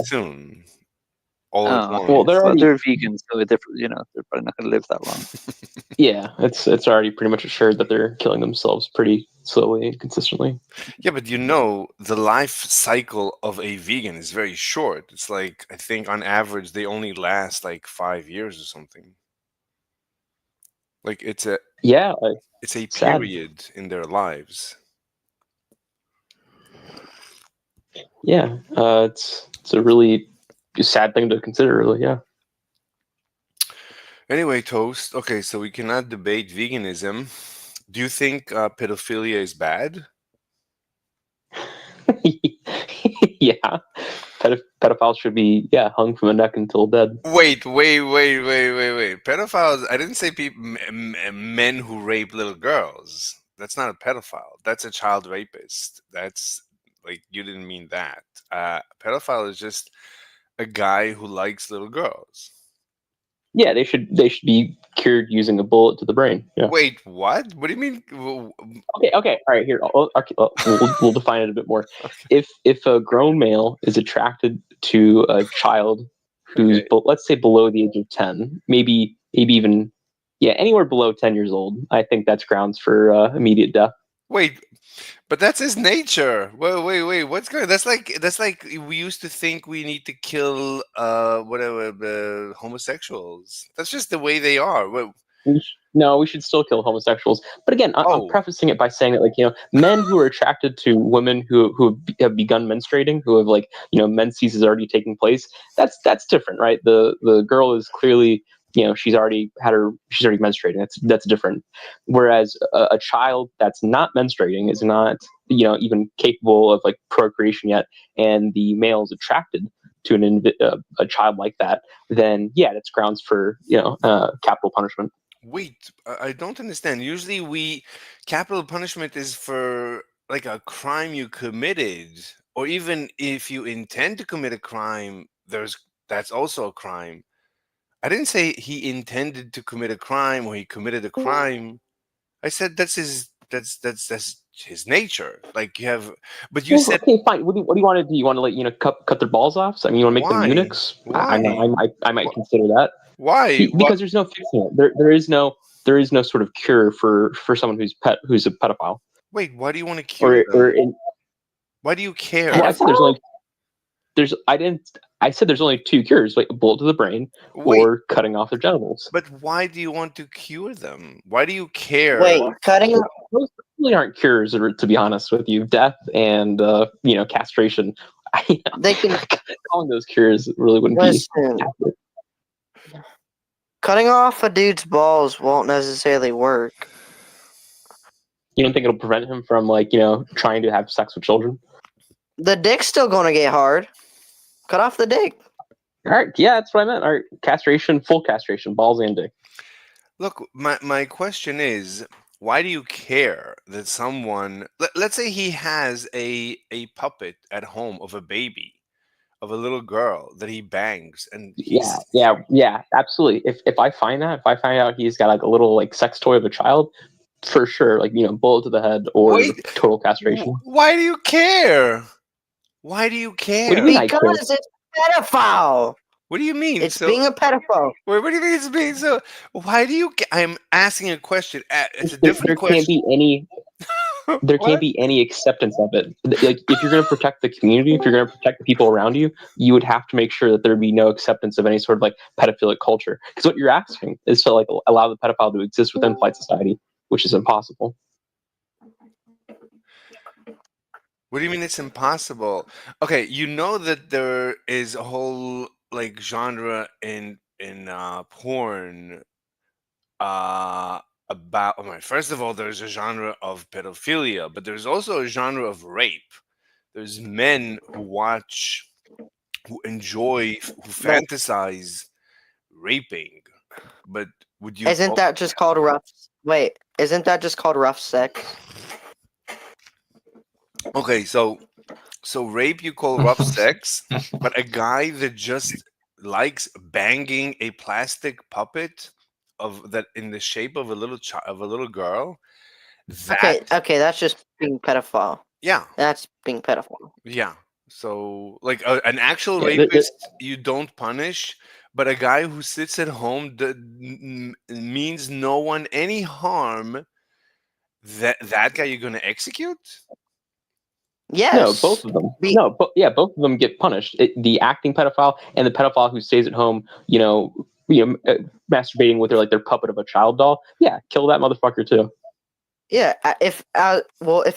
soon, all at Oh, once. Well, they're already they're vegans, so they're different. They're probably not going to live that long. yeah. It's already pretty much assured that they're killing themselves pretty slowly and consistently. Yeah, but the life cycle of a vegan is very short. It's like, I think on average they only last like 5 years or something. Like Yeah, it's a sad. period in their lives. Yeah, it's a really sad thing to consider. Really, yeah. Anyway, Toast. Okay, so we cannot debate veganism. Do you think pedophilia is bad? Yeah, pedophiles should be hung from the neck until dead. Wait. Pedophiles. I didn't say men who rape little girls. That's not a pedophile. That's a child rapist. That's like, you didn't mean that. Pedophile is just a guy who likes little girls. Yeah, they should be cured using a bullet to the brain. Yeah. Wait, what? What do you mean? Okay. All right. Here, we'll define it a bit more. If a grown male is attracted to a child who's Okay. let's say below the age of 10, maybe even anywhere below 10 years old, I think that's grounds for immediate death. Wait, but that's his nature. Wait. What's going? That's like we used to think we need to kill whatever homosexuals. That's just the way they are. No, we should still kill homosexuals. But again, I'm Oh, prefacing it by saying that, men who are attracted to women who have begun menstruating, who have menses is already taking place. That's different, right? The girl is clearly, she's already menstruating. That's different. Whereas a child that's not menstruating is not, even capable of like procreation yet, and the male is attracted to a child like that, then that's grounds for capital punishment. wait. I don't understand. Usually, capital punishment is for like a crime you committed, or even if you intend to commit a crime. That's also a crime. I didn't say he intended to commit a crime or he committed a crime. I said that's his nature. Like you have, but you Well, said okay, fine. What do you want to do? You want to cut their balls off? So, I mean, you want to make them why? eunuchs? Why? I might Wh- consider that. Why? What? Because there's no fixing it. There is no sort of cure for someone who's a pedophile. Wait, why do you want to cure Or them? Why do you well, care? I said I said there's only two cures: like a bullet to the brain Wait, or cutting off their genitals. but why do you want to cure them? Why do you care? Wait, cutting. Those really aren't cures, to be honest with you. Death and castration. They can Calling those cures really wouldn't be listen. accurate. Cutting off a dude's balls won't necessarily work. You don't think it'll prevent him from trying to have sex with children? The dick's still going to get hard. Cut off the dick. All right, yeah, that's what I meant. All right, castration, full castration, balls and dick. Look, my question is, why do you care that someone, let's say he has a puppet at home of a baby, of a little girl that he bangs, and Yeah, absolutely. If I find out he's got like a little sex toy of a child, for sure, bullet to the head or wait, total castration. why do you care? Why do you What do you care? mean I care? Because it's pedophile. What do you mean? It's So, being a pedophile. wait, what do you mean it's being so? Why do you? I'm asking a question. It's a There, different there can't question. be any there can't What? be any acceptance of it. Like, if you're going to protect the community, if you're going to protect the people around you, you would have to make sure that there be no acceptance of any sort of pedophilic culture. Because what you're asking is to allow the pedophile to exist within polite society, which is impossible. What do you mean it's impossible? Okay, you know that there is a whole genre in porn about. Oh my, first of all, there's a genre of pedophilia, but there's also a genre of rape. There's men who watch, who enjoy, who But fantasize raping. But would you? isn't that just called rough? Wait, isn't that just called rough sex? Okay, so rape you call rough sex, but a guy that just likes banging a plastic puppet of that in the shape of a little child, of a little girl, that Okay, that's just being pedophile. yeah, That's being pedophile. yeah. So, like an actual Yeah, rapist, you don't punish, but a guy who sits at home means no one any harm. That guy you're gonna execute? no, Yes. both of them. Be- No, but yeah, both of them get punished. The acting pedophile and the pedophile who stays at home, masturbating with their puppet of a child doll. Yeah, kill that motherfucker too. yeah. If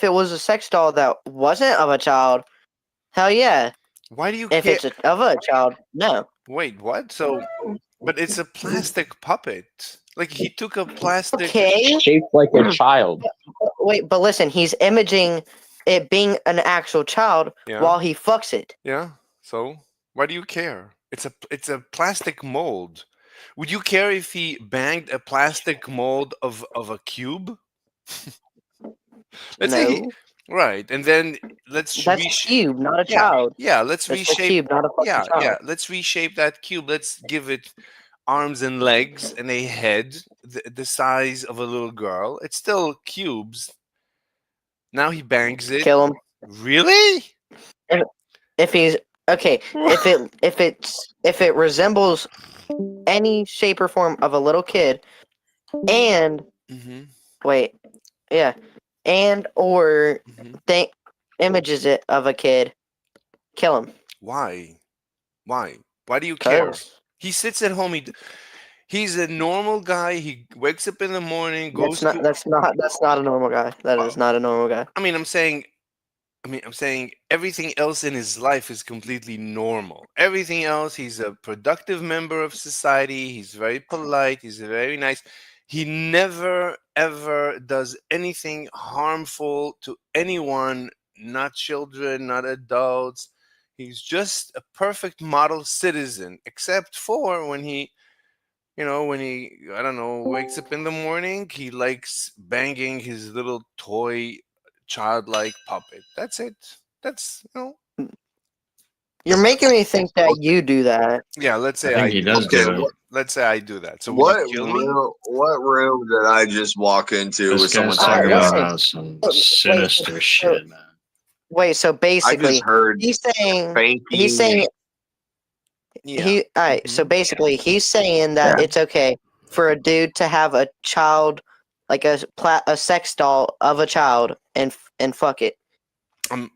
it was a sex doll that wasn't of a child, hell yeah. Why do you If care? it's of a child, no. Wait, what? So, but it's a plastic puppet. Like he took a plastic. Okay. Shaped like a child. Wait, but listen, he's imaging it being an actual child Yeah, while he fucks it. yeah. So why do you care? It's a plastic mold. Would you care if he banged a plastic mold of a cube? Let's say No. right, and then let's That's a cube, not a yeah, child. yeah, let's That's a reshape cube, not a fucking child. let's reshape that cube. Let's give it arms and legs and a head the size of a little girl. It's still cubes. Now he bangs it. Kill him. Really? If he's okay, if it resembles any shape or form of a little kid, and Mm-hmm. wait, yeah, and or Mm-hmm. think images it of a kid, kill him. Why? Why do you care? 'Cause He sits at home. He's a normal guy. He wakes up in the morning, goes to. that's not a normal guy. That is not a normal guy. I mean, I'm saying everything else in his life is completely normal. Everything else, he's a productive member of society. He's very polite. He's very nice. He never ever does anything harmful to anyone, not children, not adults. He's just a perfect model citizen, except for when he, I don't know, wakes up in the morning, he likes banging his little toy childlike puppet. That's it. That's. You're making me think that you do that. Yeah, let's I say think he does do Okay, that. do it. Let's say I do that. So would what you kill me? room did I just walk into This with someone guy's talking talking about? about some Wait, sinister so- shit, man. Wait, so I basically, just heard he's saying spanking. he's saying Yeah. all right. So basically, he's saying that Yeah. it's okay for a dude to have a child, like a sex doll of a child, and fuck it. I'm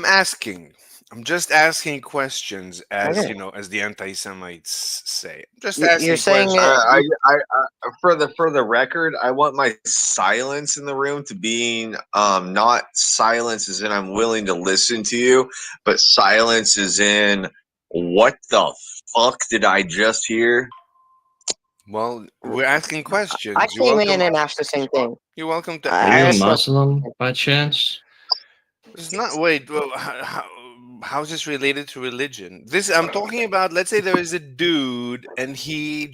asking. I'm just asking questions, as Okay. as the anti-Semites say. I'm just You're asking saying questions. For the record, I want my silence in the room to being not silence as in I'm willing to listen to you, but silence as in what the fuck did I just hear? Well, we're asking questions. I You're came welcome. in and asked the same thing. You're welcome to I Are you a asked ask. Muslim by chance? It's not. Wait. Well, how's this related to religion? I'm talking about. Let's say there is a dude, and he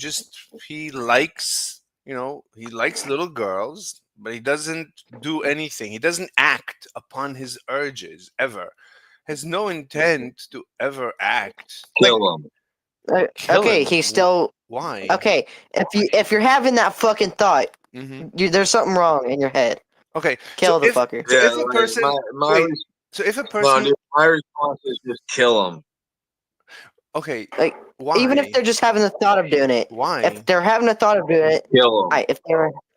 likes he likes little girls, but he doesn't do anything. He doesn't act upon his urges ever. Has no intent to ever act. Kill him. Kill Okay, him. he's still Why? okay. If you're having that fucking thought, Hmm. there's something wrong in your head. Okay. Kill so the if, fucker. So Yeah, if a like, person my wait, so if a no, person dude, my response is just kill him. okay, Like, why? even if they're just having the thought of doing it, Why? if they're having the thought of doing it, Kill him. right,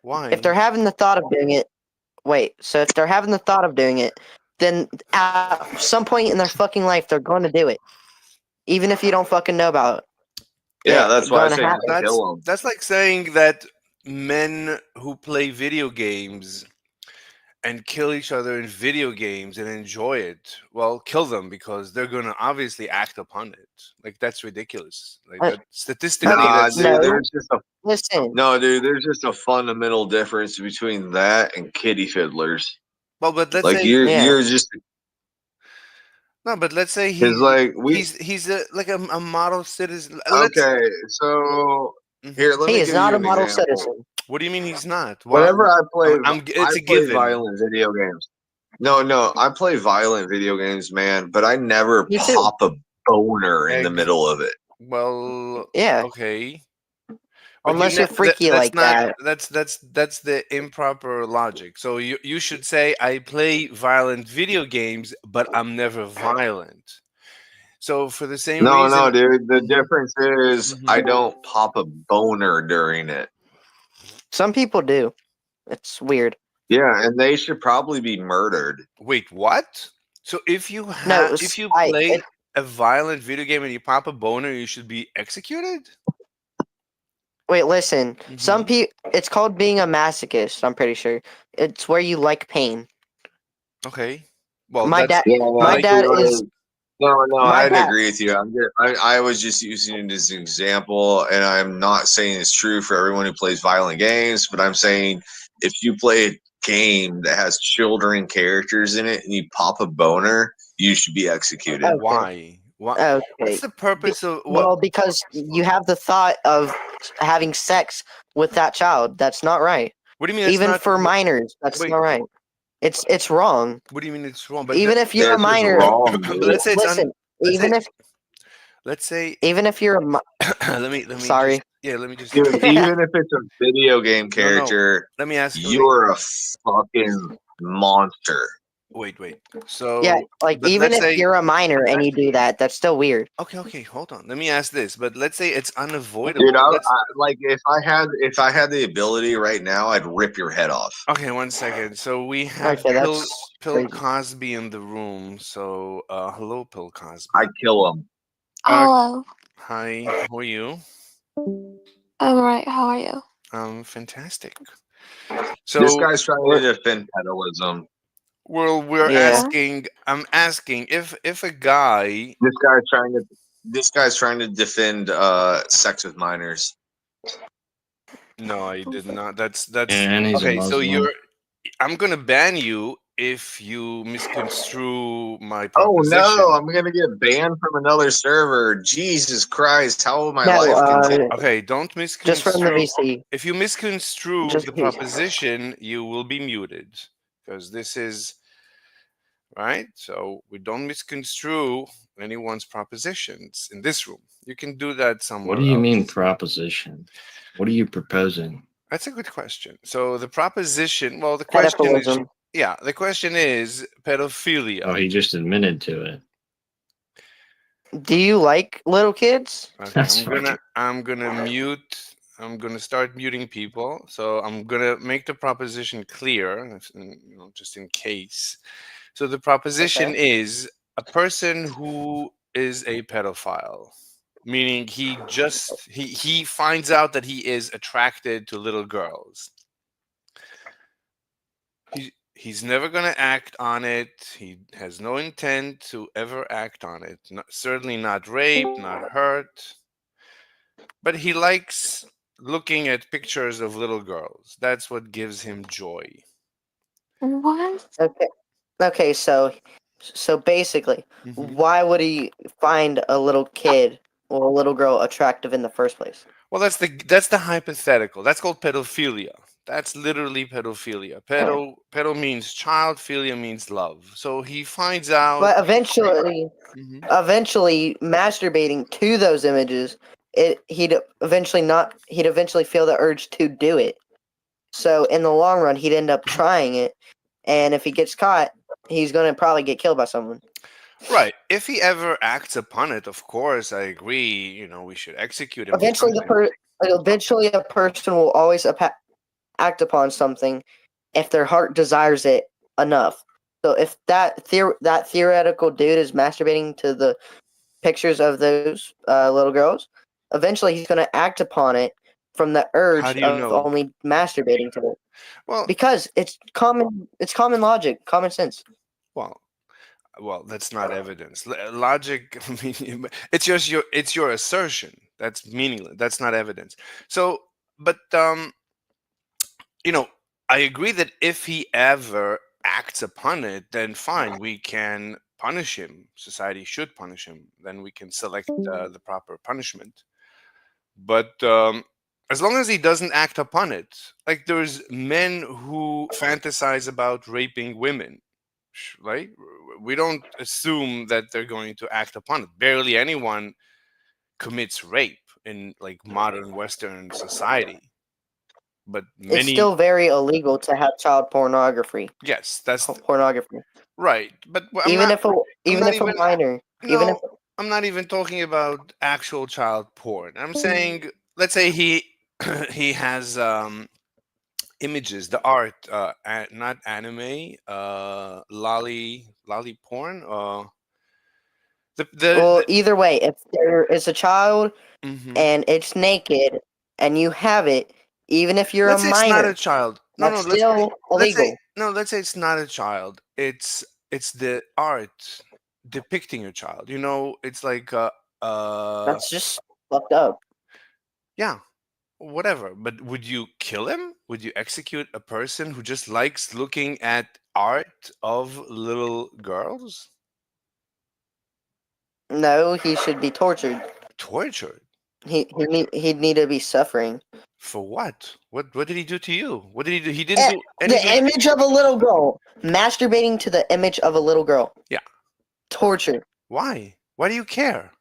Why? if they're having the thought of doing it, wait. So if they're having the thought of doing it, then at some point in their fucking life, they're going to do it, even if you don't fucking know about it. Yeah, It's that's why I gonna say happen. just kill him. That's like saying that men who play video games and kill each other in video games and enjoy it, well, kill them because they're gonna obviously act upon it. Like that's ridiculous. Like Uh, that, statistically, Nah, that's dude, No. there's just a Listen, there's just a fundamental difference between that and kitty fiddlers. well. But let's Like say Yeah. you're just no. But let's say because like he's a model citizen. Let's. okay. So Mhm. here, let he me is give not you a an model example. citizen. What do you mean he's not? Well, Whenever I play, it's a play given. violent video games. No, I play violent video games, man. But I never Me too. pop a boner in the Egg. middle of it. Well, Yeah. okay. But Unless you're freaky that's like not that. that's the improper logic. So you should say I play violent video games, but I'm never violent. So for the same No, no, reason, dude. The Mhm, difference is I mhm. don't pop a boner during it. Some people do. It's weird. Yeah, and they should probably be murdered. Wait, what? So No, if you it, play a violent video game and you pop a boner, you should be executed? wait, listen. Some Hmm. people. It's called being a masochist. I'm pretty sure. It's where you like pain. Okay. Well, My that's dad. Yeah, no, My like dad is. no, no. My I'd dad. agree with you. I was just using it as an example, and I'm not saying it's true for everyone who plays violent games, but I'm saying if you play a game that has children characters in it and you pop a boner, you should be executed. Okay. why? What? What's Okay. the purpose of what? Well, because you have the thought of having sex with that child. That's not right. What do you mean it's Even not? for minors, that's Wait, not right. It's wrong. what do you mean it's wrong? But Even if you're a This is minor, wrong, but dude. let's say it's listen. let's say Even if let's say even if you're a let me sorry. just yeah, let me just Dude, even if it's a video game no, no. character, Let me ask you're a fucking monster. wait. Yeah, So, like but even let's if say you're a minor and you do that, that's still weird. okay, hold on. Let me ask this. But let's say it's Dude, unavoidable. Let's like if I had the ability right now, I'd rip your head off. okay, one second. So we have Okay, that's Pill crazy. Cosby in the room. So hello, Pill I'd Cosby. kill him. Hello. Hi, how are you? I'm right. How are you? Fantastic. This So guy's trying to defend pedoism. well, Yeah. I'm asking if a guy This guy's trying to defend sex with minors. no, I did not. That's And he's a okay. So Muslim. I'm gonna ban you if you misconstrue my Oh no, proposition. I'm gonna get banned from another server. Jesus Christ, how will my No, life continue? Okay, don't just from the misconstrue. VC. If you misconstrue Just the please. proposition, you will be muted because this is right. So we don't misconstrue anyone's propositions in this room. You can do that What somewhere do you mean else. proposition? What are you proposing? That's a good question. So the proposition, well, the question is, Pedophilism. yeah, the question is pedophilia. Oh, he just admitted to it. Do you like little kids? Okay, That's fucking. I'm gonna mute. I'm gonna start muting people. So I'm gonna make the proposition clear, you know, just in case. So the proposition Okay. is a person who is a pedophile, meaning he finds out that he is attracted to little girls. He's never going to act on it. He has no intent to ever act on it. Certainly not rape, not hurt. But he likes looking at pictures of little girls. That's what gives him joy. What? Okay. Okay, so basically, Mhm. why would he find a little kid or a little girl attractive in the first place? Well, that's the hypothetical. That's called pedophilia. That's literally pedophilia. Pedo means child, philia means love. So he finds out. But Mhm. eventually masturbating to those images, he'd eventually feel the urge to do it. So in the long run, he'd end up trying it, and if he gets caught, he's gonna probably get killed by someone. Right. If he ever acts upon it, of course, I agree. You know, we should execute him or Eventually, something. eventually a person will always act upon something if their heart desires it enough. So if that theoretical dude is masturbating to the pictures of those little girls, eventually he's going to act upon it from the How urge do you of know? only masturbating to it Well, because it's common logic, common sense. well, that's not evidence. Logic, I mean, it's just your assertion. That's meaningless. That's not evidence. So, but you know, I agree that if he ever acts upon it, then fine, we can punish him. Society should punish him. Then we can select the proper punishment. But as long as he doesn't act upon it, like there's men who fantasize about raping women, right? We don't assume that they're going to act upon it. Barely anyone commits rape. in like modern Western society. But It's many, still very illegal to have child pornography. yes, that's Pornography, right. But I'm even not. if a I'm even not if a even. minor, even if No, I'm not even talking about actual child porn. I'm saying, let's say he he has images, the art, not anime, lolly porn. well, The either way, if there is a child hmm and it's naked and you have it, even if you're a Let's say it's not a minor, child. No, no. that's still Let's say illegal. no. Let's say it's not a child. It's the art depicting a child. It's like That's just fucked up. yeah, whatever. But would you kill him? Would you execute a person who just likes looking at art of little girls? No, he should be tortured. Tortured? He'd need to be suffering. For what? What did he do to you? What did he do? He didn't Eh, do The anything. image of a little girl masturbating to the image of a little girl. Yeah. Torture. Why? Why do you care?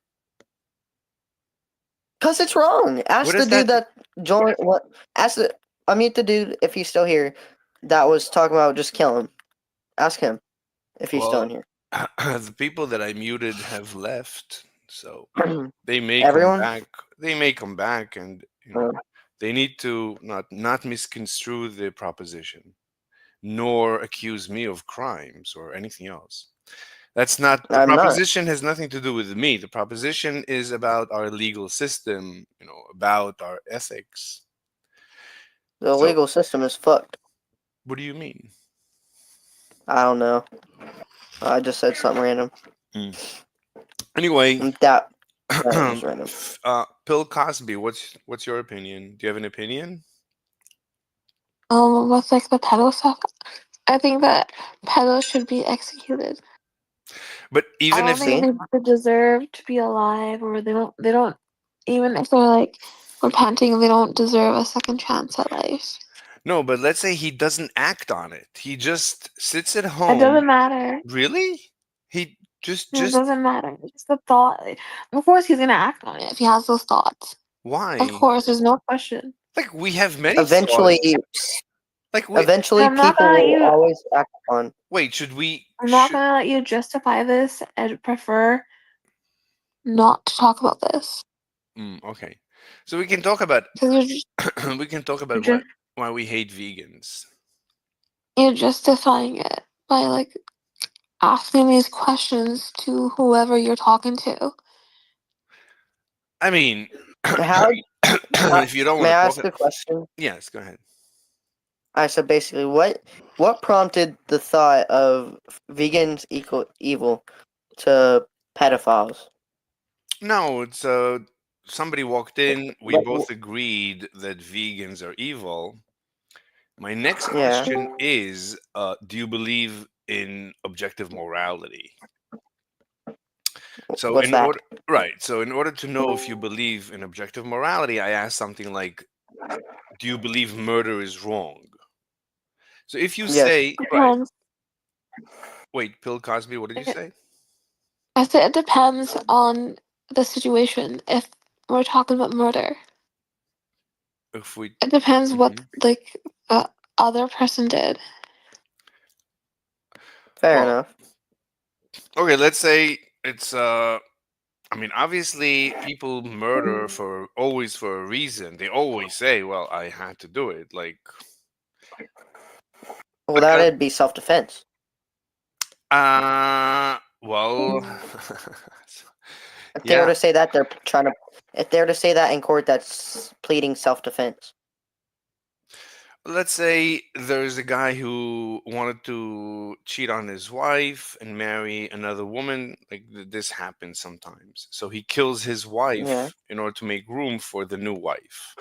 Cause it's wrong. What Ask the is dude that? that joined. What? Ask the. Unmute the dude if he's still here. That was talking about just kill him. Ask him if he's still Well, in here. the people that I muted have left, so they may come Everyone. back. They may come back, and they need to not misconstrue the proposition, nor accuse me of crimes or anything else. That's not the I'm not. proposition. Has nothing to do with me. The proposition is about our legal system. About our ethics. The So, legal system is fucked. what do you mean? I don't know. I just said something random. Anyway, That was random. Bill Cosby. What's your opinion? Do you have an opinion? With like the pedo stuff, I think that pedos should be executed. But I even don't if think they deserve to be alive, or they don't even if they're like repenting, they don't deserve a second chance at life. no, but let's say he doesn't act on it. He just sits at It home. doesn't matter. Really? He It doesn't matter. It's the thought. Of course, he's gonna act on it if he has those thoughts. Of why? course, there's no question. Like we have many Eventually, thoughts. Like eventually, I'm not people gonna let will you. always act on. wait, should we I'm not gonna let you justify this. I'd prefer not to talk about this okay. So we can talk about because we can talk you're about just why we hate vegans. you're justifying it by like asking these questions to whoever you're talking to. I mean, How? if you don't May want to I talk ask it, a question? yes, go ahead. I said basically, what prompted the thought of vegans equal evil to pedophiles? No, it's somebody walked in. We Like, both agreed that vegans are evil. My next yeah. question is, do you believe in objective morality? So What's in that? order, right? So in order to know if you believe in objective morality, I asked something like, do you believe murder is wrong? So if you Yes. say, right, Depends. wait, Bill Cosby, what did you say? I said it depends on the situation. If we're talking about murder, If we, it depends what Mhm. like other person did. Fair Well, enough. okay, let's say it's I mean, obviously, people murder for a reason. They always say, "Well, I had to do it." Well, Like, that'd be self-defense. well, If they were yeah. to say that, they're trying to. If they were to say that in court, that's pleading self-defense. Let's say there's a guy who wanted to cheat on his wife and marry another woman. Like this happens sometimes. So he kills his Yeah. wife in order to make room for the new wife.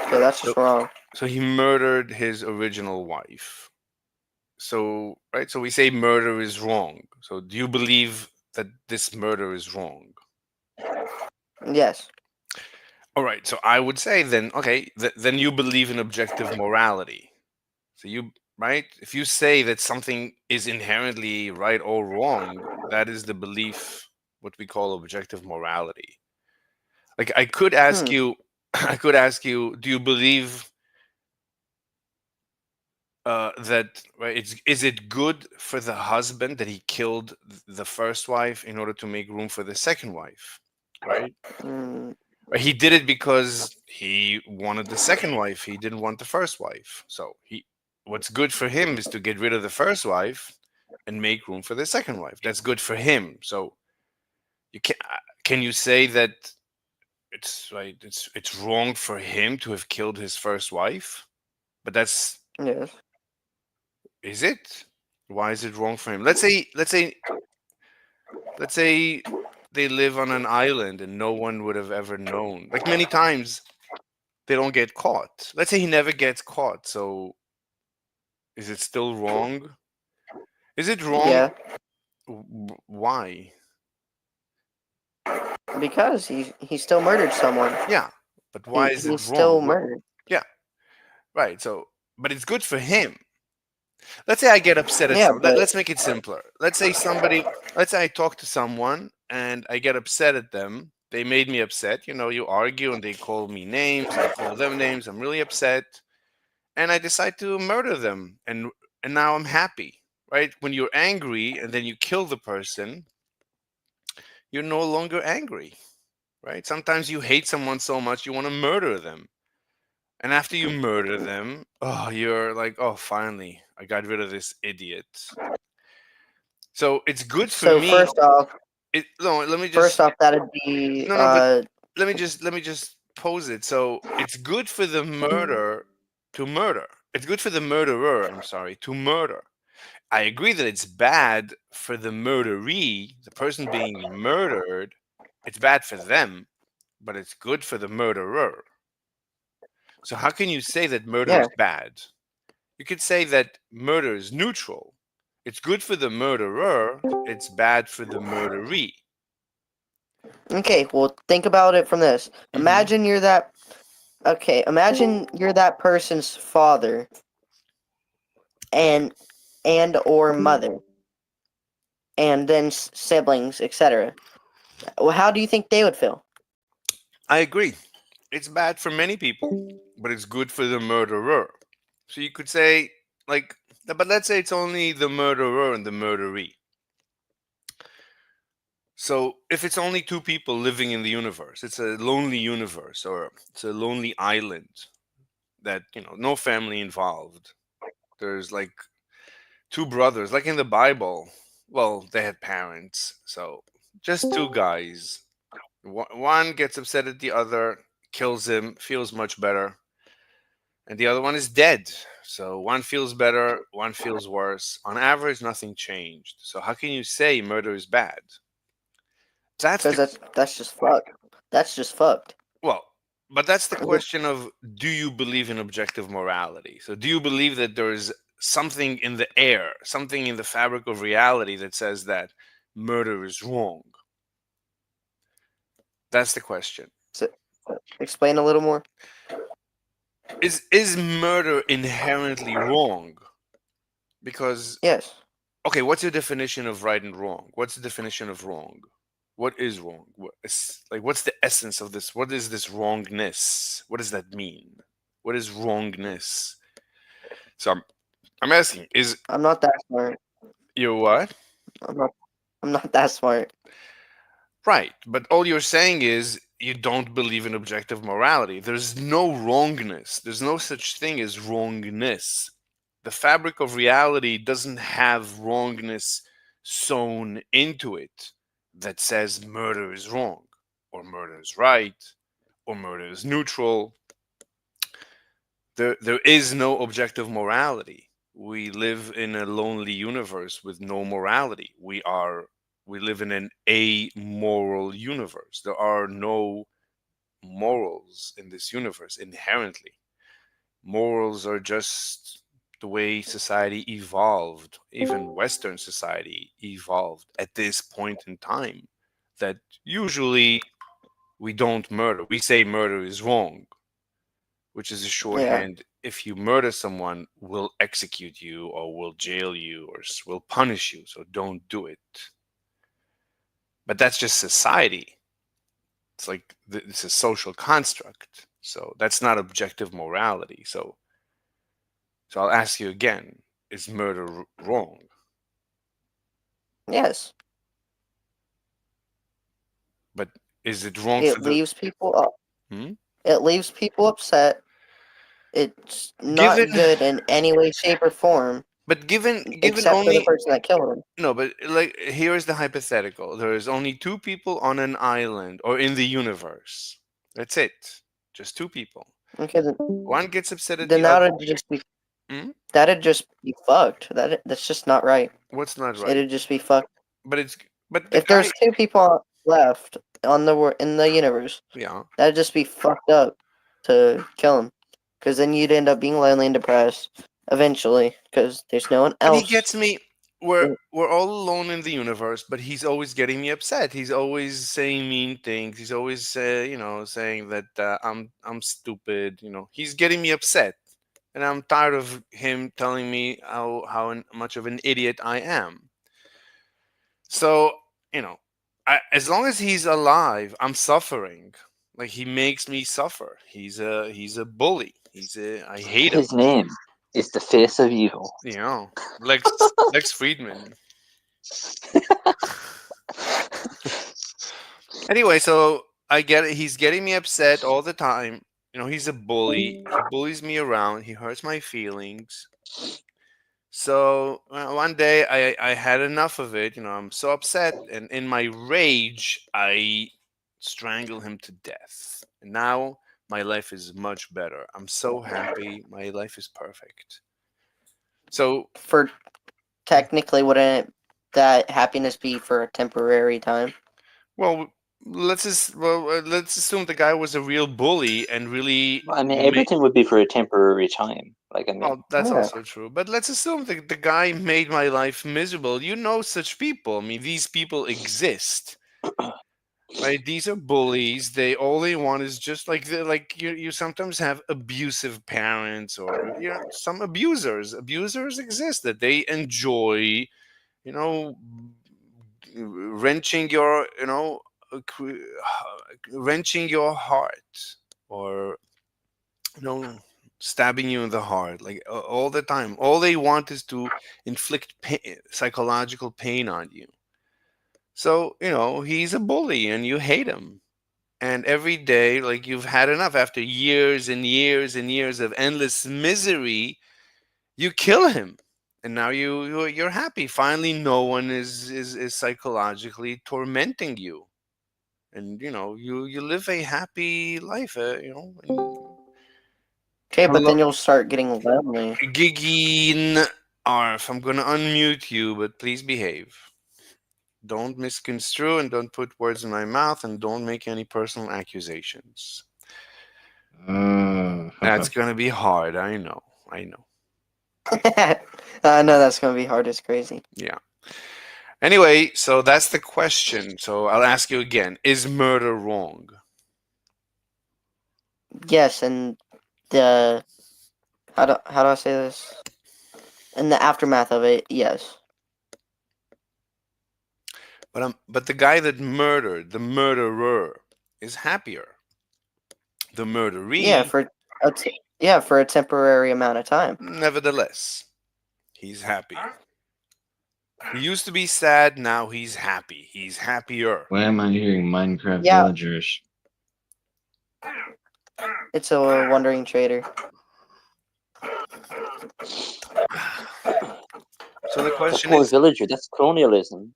So that's So, just wrong. so he murdered his original wife. So, right? So we say murder is wrong. So do you believe that this murder is wrong? Yes. All right. So I would say then, okay, then you believe in objective morality. So right? If you say that something is inherently right or wrong, that is the belief, what we call objective morality. Like I could ask you, I could ask you, do you believe that right? Is it good for the husband that he killed the first wife in order to make room for the second wife, right? Mm, Or he did it because he wanted the second wife. He didn't want the first wife. So what's good for him is to get rid of the first wife and make room for the second wife. That's good for him. So can you say that it's right? It's wrong for him to have killed his first wife, but that's yes. is it? Why is it wrong for him? Let's say they live on an island and no one would have ever known. Like many times they don't get caught. Let's say he never gets caught. So is it still wrong? Is it wrong? Yeah. Why? Because he still murdered someone. Yeah, but why He is it he's still wrong? murdered. Yeah, right. So, but it's good for him. Let's say I get upset at Yeah, someone. but Let's make it simpler. Let's say I talk to someone and I get upset at them. They made me upset. You argue and they call me names. I call them names. I'm really upset. And I decide to murder them. And now I'm happy, right? When you're angry and then you kill the person, you're no longer angry, right? Sometimes you hate someone so much you want to murder them. And after you murder them, oh, you're like, oh, finally, I got rid of this idiot. So it's good for so me. No, first off, that'd be no, no, but let me just pose it. So it's good for the murder to murder. It's good for the murderer, I'm sorry, to murder. I agree that it's bad for the murderee, the person being murdered. It's bad for them, but it's good for the murderer. So how can you say that murder yeah. is bad? You could say that murder is neutral. It's good for the murderer, it's bad for the murderee. Okay, well, think about it from this. Hmm. Imagine you're that person's father and or mother, and then siblings, etc. Well, how do you think they would feel? I agree. It's bad for many people, but it's good for the murderer. So you could say, like, but let's say it's only the murderer and the murderee. So if it's only two people living in the universe, it's a lonely universe or it's a lonely island that, no family involved. There's like two brothers, like in the Bible. Well, they had parents. So just two guys. One gets upset at the other, kills him, feels much better. And the other one is dead. So one feels better, one feels worse. On average, nothing changed. So how can you say murder is bad? That's Because the that's just fucked. That's just fucked. Well, but that's the question of, do you believe in objective morality? So do you believe that there is something in the air, something in the fabric of reality that says that murder is wrong? That's the question. So, explain a little more. Is murder inherently wrong? Because Yes. okay, what's your definition of right and wrong? What's the definition of wrong? What is wrong? What's the essence of this? What is this wrongness? What does that mean? What is wrongness? So I'm asking, is I'm not that smart. you what? I'm not. I'm not that smart. Right, but all you're saying is you don't believe in objective morality. There's no wrongness. There's no such thing as wrongness. The fabric of reality doesn't have wrongness sewn into it that says murder is wrong, or murder is right, or murder is neutral. There is no objective morality. We live in a lonely universe with no morality. We live in an amoral universe. There are no morals in this universe inherently. Morals are just the way society evolved, even Western society evolved at this point in time. That usually we don't murder. We say murder is wrong, which is a Yeah. shorthand. If you murder someone, we'll execute you or we'll jail you or we'll punish you. So don't do it. But that's just society. It's like it's a social construct. So that's not objective morality. So I'll ask you again: is murder wrong? Yes, But is it wrong for it the? leaves people up. Hmm? It leaves people upset. It's Given, not good in any way, shape, or form, but given except for the only person that killed him. no, but like here is the hypothetical: there is only two people on an island or in the universe. That's it, just two people. Okay, One gets upset at then the other. Hmm? that'd just be fucked. That's just not right. What's not right? It'd just be fucked. But it's but the If guy, there's two people left on in the universe, yeah. that'd just be fucked up to kill him. Because then you'd end up being lonely and depressed eventually. Because there's no one But he else. gets me. We're all alone in the universe, but he's always getting me upset. He's always saying mean things. He's always saying that I'm stupid. He's getting me upset, and I'm tired of him telling me much of an idiot I am. So as long as he's alive, I'm suffering. Like he makes me suffer. He's a bully. I hate him. His name is the face of evil. Lex Friedman. Anyway, so I get it. He's getting me upset all the time. He's a bully. He bullies me around. He hurts my feelings. So one day I had enough of it. I'm so upset, and in my rage, I strangle him to death. And now my life is much better. I'm so happy. My life is perfect. So For technically, wouldn't that happiness be for a temporary time? well, let's assume the guy was a real bully and really. I mean, everything would be for a temporary time. Like, I mean, Well, that's Yeah. also true. But let's assume the guy made my life miserable. Such people. I mean, these people exist, right? These are bullies. All they want is just like you sometimes have abusive parents or some abusers. Abusers exist that they enjoy, you know, wrenching your wrenching your heart or stabbing you in the heart like all the time. All they want is to inflict psychological pain on you. So he's a bully and you hate him, and every day like you've had enough. After years and years and years of endless misery, you kill him, and now you're happy. Finally, no one is psychologically tormenting you, and you live a happy life. Okay, but Hello, then you'll start getting lonely. Gigin Arf. I'm gonna unmute you, but please behave. Don't misconstrue and don't put words in my mouth and don't make any personal accusations. That's gonna be hard. I know. I know. I know that's gonna be hard as crazy. Yeah. Anyway, so that's the question. So I'll ask you again: is murder wrong? Yes, and the how do I say this? In the aftermath of it, yes. But the guy that murdered, the murderer, is happier. The Yeah, murderee, for a temporary amount of time. nevertheless, he's happy. He used to be sad. Now he's happy. He's happier. Why am I hearing Minecraft Yeah. villagers? It's a wandering trader. So the the question poor is, villager. That's colonialism.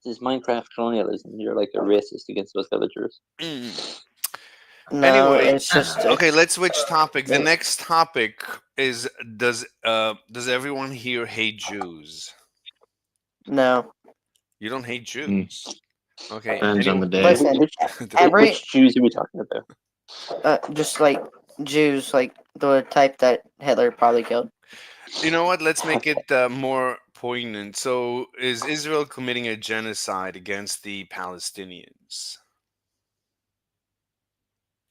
This is Minecraft colonialism. You're like a racist against those villagers. No, anyway, it's just okay, let's switch topic. The next topic is does everyone here hate Jews? no. You don't hate Jews. Okay. Depends on the day. Listen, Which Jews are we talking about? just like Jews, like the type that Hitler probably killed. You know what? Let's make it more poignant. So, is Israel committing a genocide against the Palestinians?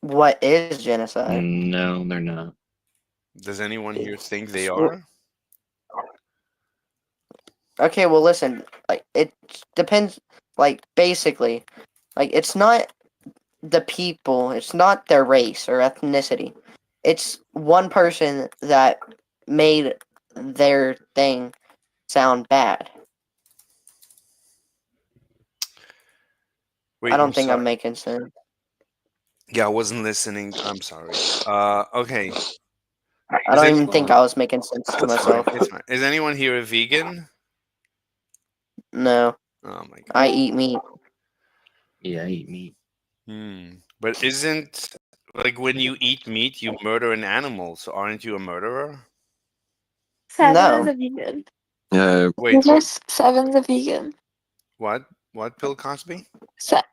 What is genocide? No, they're not. Does anyone here think they Well, are? Okay, well, listen. Like it depends. Like basically, like it's not the people. It's not their race or ethnicity. It's one person that made their thing sound bad. Wait, I don't I'm think I'm sorry. making sense. Yeah, I wasn't listening. I'm sorry. Okay. I don't even think I was making sense to It's fine. myself. It's fine. Is anyone here a vegan? No, Oh my god. I eat meat. Yeah, I eat meat. But isn't like when you eat meat, you murder an animal, so aren't you a murderer? Seven is No. a vegan. Yeah, Wait, what? Seven's a vegan. What? What, Bill Cosby?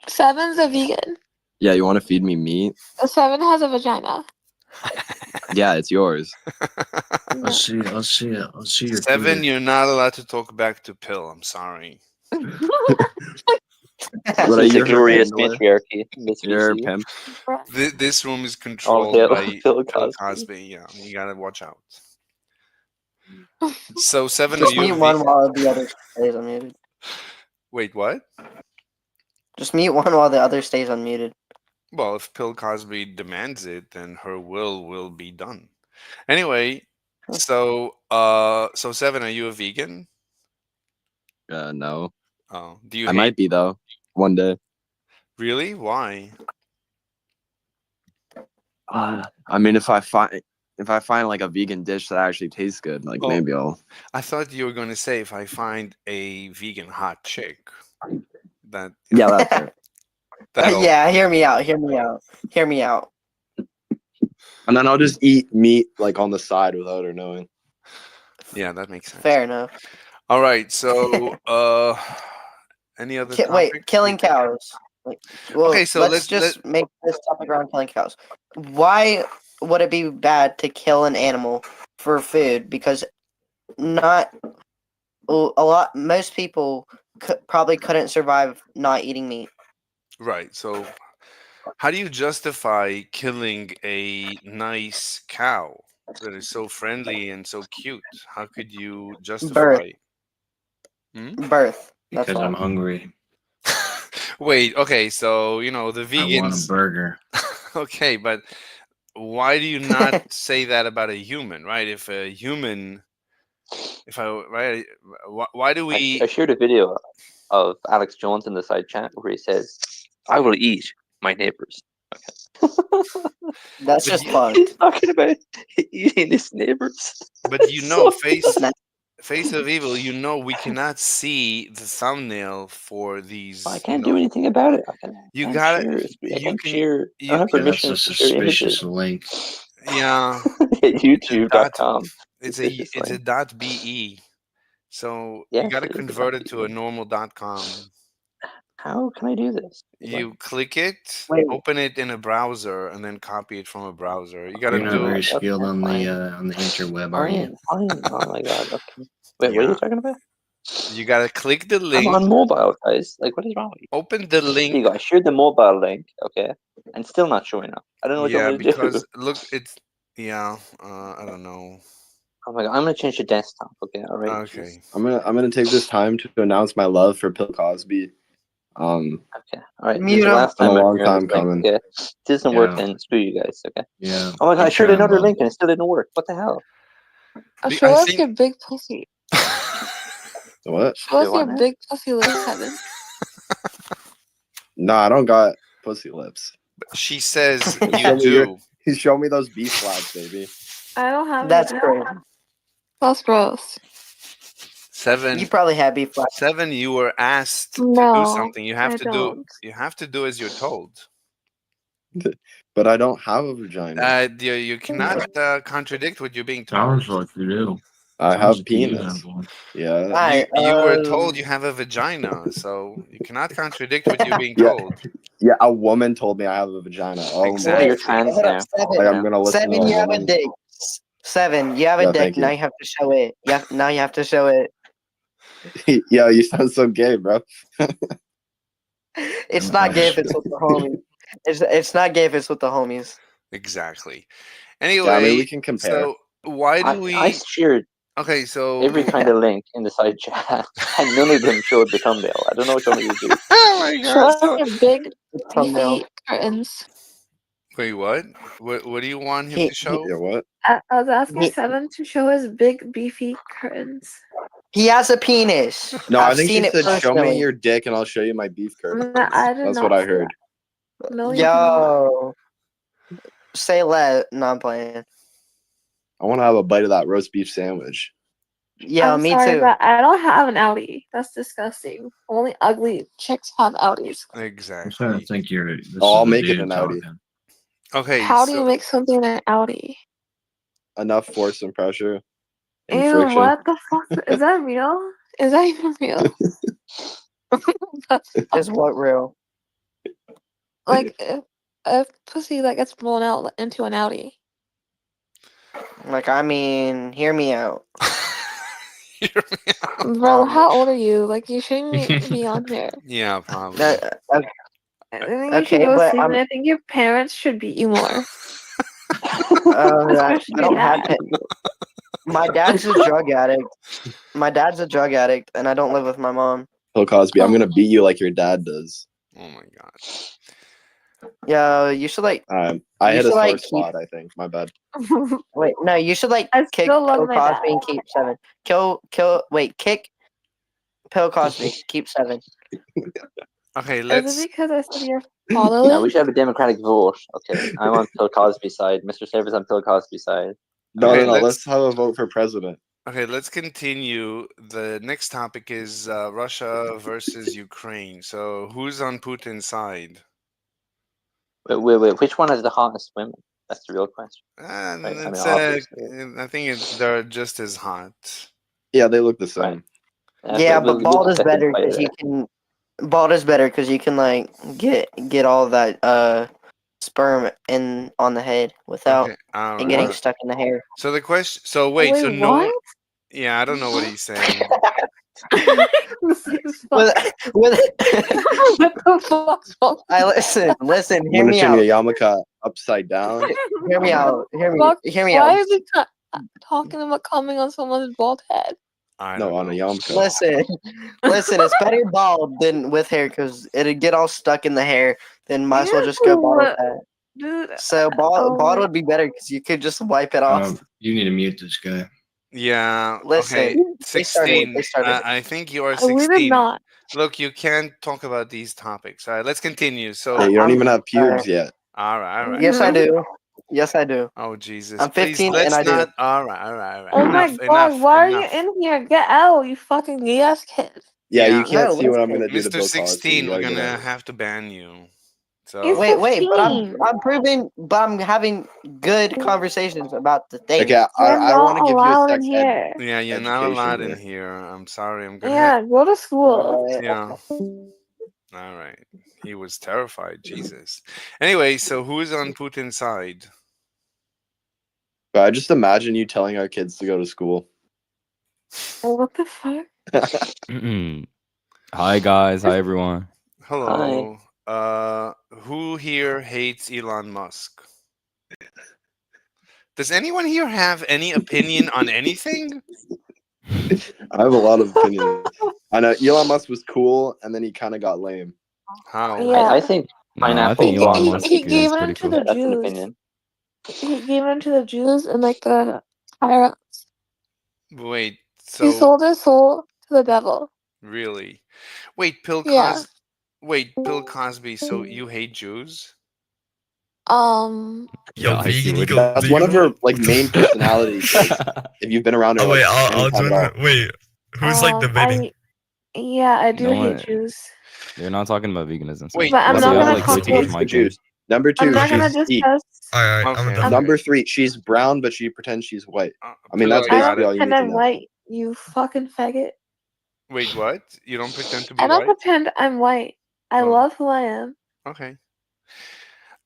Seven's a vegan. yeah. You want to feed me meat? The seven has a vagina. Yeah, it's yours. I'll No. see. I'll see. I'll see your Seven, Twitter. you're not allowed to talk back to Pill. I'm sorry. What are This is you, a her glorious handler? matriarchy. Miss You're a VC. pimp. This room is All controlled hail by Bill Bill Cosby. Cosby. Yeah, you gotta watch out. So Seven, are Just you a mute one vegan? while the other stays unmuted. Wait, what? Just mute one while the other stays unmuted. Well, if Bill Cosby demands it, then her will be done. Anyway, so Seven, are you a vegan? No. Oh, do you I hate? might be though. One day. Really? Why? I mean, if I find like a vegan dish that actually tastes good, like Oh. maybe I'll. I thought you were going to say if I find a vegan hot chick. That Yeah, that's fair. that'll Yeah, hear me out. Hear me out. Hear me out. And then I'll just eat meat like on the side without her knowing. yeah, that makes sense. Fair enough. All right, so any other Wait, topic? killing cows. Well, Okay, so let's just make this topic around killing cows. Why would it be bad to kill an animal for food? Because most people probably couldn't survive not eating meat. Right. So how do you justify killing a nice cow that is so friendly and so cute? How could you justify? Birth. That's Because why. I'm hungry. Wait, okay, so the I want a vegans. burger. Okay, but why do you not say that about a human, right? If a human, why do we? I shared a video of Alex Jones in the side chat where he says, "I will eat my neighbors." That's just fucked. He's talking about eating his neighbors. But face of evil, we cannot see the thumbnail for these. I can't do anything about it. I You can't gotta- share. I you can't can- share. I you don't have can- That's permission a to share suspicious images. link. Yeah, YouTube.com. it's Suspicious a link. .be. So Yes, you gotta it is a convert it to a .be. normal .com. How can I do this? You click it, Wait. open it in a browser, and then copy it from a browser. You gotta You're not do. very skilled on fine. the interweb, are you? Fine. Oh my god. Okay. Wait, what are Yeah. you talking about? You gotta click the I'm link. on mobile, guys. Like, what is wrong with you? Open the There link. you go. I shared the mobile link, okay, and still not showing up. I don't know what you Yeah, want me to do. because look, it's I don't know. Oh my god, I'm gonna change the desktop. Okay, all right. Okay. I'm gonna take this time to announce my love for Bill Cosby. Okay, all right. This Mute is the him. last Been a time I'm long sharing time this link. coming. Okay, if this doesn't work, Yeah. then screw you guys. Okay. Yeah. Oh my god, I shared Big another fan, link and it still didn't work. What the hell? Show I us think- your big pussy. What? Show us Wait, your what? big pussy lips, Heaven. No, I don't got pussy lips. She says Show you me do. He's showing me those beef flaps, baby. I don't have That's it. crazy. That's gross. Seven. You probably had beef flaps. Seven. You were asked to do No, something. You have I to don't. do. You have to do as you're told. But I don't have a vagina. You cannot contradict what you're being told. Sounds like you do. I Sounds have like you do penis. have one. Yeah. Alright, You were told you have a vagina, so you cannot contradict what you're being told. Yeah, a woman told me I have a vagina. Oh Exactly. my. You're trans hold now. up, Seven. Like I'm gonna listen Seven, to you a have a woman. dick. Seven, you have a Yeah, dick. thank you. Now you have to show it. Now you have to show it. Yo, you sound so gay, bro. It's not gay if it's with the homies. It's not gay if it's with the homies. Exactly. Anyway, Yeah, I mean we can compare. so why do we? I shared Okay, so Every kind of link in the side chat, and none of them showed the thumbnail. I don't know what you want me to do. oh my god. Show So, us big Thumbnail. beefy curtains. wait, what? What do you want him He- to show? Yeah, what? I was asking He- Seven to show us big beefy curtains. He has a penis. No, I've I think seen she it said, "Show me personally. your dick, and I'll show you my beef curtains." No, I did That's not what I say heard. that. No, you did not. Yo, say let. No, I'm playing. I want to have a bite of that roast beef sandwich. Yeah, I'm me sorry, too. but I don't have an Audi. That's disgusting. Only ugly chicks have Audis. I'm Exactly. starting to think you're. This Oh, I'll is a make it dude an Audi. talking. Okay, How do you so make something an Audi? Enough force and pressure and Ew, friction. what the fuck? Is that real? Is that even real? Is what real? Like, if pussy that gets blown out into an Audi. Like, I mean, hear me out. Hear me out. Bro, how old are you? Like, you shouldn't be on here. Yeah, probably. I think you should Okay, go but sleep, and I think your parents should beat you more. I Especially don't your have. dad. My dad's a drug addict. My dad's a drug addict, and I don't live with my mom. Bill Cosby, I'm Oh. gonna beat you like your dad does. Oh my god. Yeah, you should like. I You hit a should, sore like, spot. I think. My bad. Wait, no, you should like I kick still love Bill my dad. Cosby and keep 7. Kick Bill Cosby, keep 7. Okay, Is let's. it because I said you're Yeah, fatherless? we should have a democratic vote. Okay, I'm on Bill Cosby's side. Mr. Savers on Bill Cosby's side. No, Okay, no, no. let's- Let's have a vote for president. Okay, let's continue. The next topic is Russia versus Ukraine. So, who's on Putin's side? Wait. Which one has the hottest women? That's the real question. And Right, I mean, it's, obviously. I think they're just as hot. Yeah, they look the same. Right. Yeah, we'll but bald is let them better fight because it you out. can. Bald is better because you can like get all that sperm in on the head without Okay, all it getting right. stuck in the hair. So the question. So wait. So Wait, no. what? Yeah, I don't know what he's saying. This is with, with what the fuck? I listen, I'm hear gonna me turn out. your yarmulke upside down. Hear me out. Hear me Fuck, hear me why out. are we talking about coming on someone's bald head? I No, don't on a know. yarmulke. Listen, it's better bald than with hair because it'd get all stuck in the hair. Then might as well just go bald with that. Dude, So bald my- would be better because you could just wipe it off. You need to mute this guy. Yeah. Listen, Okay. they started. 16. I think you are we did 16. not. Look, you can't talk about these topics. All right, let's continue. So, Yeah, you don't I'm- even have pubes yet. all right. Yes, I do. Yes, I do. Oh Jesus! I'm 15 Please, and let's I do. not. All right. Oh my Enough, god, enough, why are you enough. in here? Get out, you fucking gay ass kid. Yeah, Yeah. you can't No, see what I'm listen. gonna do to Mr. Bill Cosby. 16, You we're gotta get gonna out. have to ban you. So He's Wait, but 15. I'm proving, but I'm having good conversations about the thing. Okay, You're I not want to give you a allowed in sex ed. here. yeah, you're not education allowed in here. here. I'm sorry. I'm gonna. Yeah, go to school. Yeah. All right. He was terrified. Jesus. Anyway, so who's on Putin's side? But I just imagine you telling our kids to go to school. What the fuck? Hi guys, hi everyone. Hello. Who here hates Elon Musk? Does anyone here have any opinion on anything? I have a lot of opinions. I know Elon Musk was cool, and then he kind of got lame. How? Yeah. I think No, I pineapple think Elon blossom. Musk He is gave pretty in to cool. the That's an Jews. opinion. He gave in to the Jews and like the tyrants. Wait. He So sold his soul to the devil. really? Wait, Bill Yeah. Cosby. Wait, Bill Cosby. So you hate Jews? Yeah, I see what That's one of her like main personality traits. If you've been around her, Oh like, wait, any I'll time join. at all. Wait, who's like debating? I do No hate one- Jews. They're not talking about veganism. So Wait, But I'm let's not see, I have, gonna like talk way too She much hates the mic game. Jews. Number I'm two, not gonna she's Sikh. discuss. Alright, I'm Okay. done. Number three, she's brown, but she pretends she's white. I mean, Bill, that's I got don't basically all you pretend need to I'm know. white, you fucking faggot. Wait, what? You don't pretend to be I don't white? pretend I'm white. I Oh. love who I am. Okay.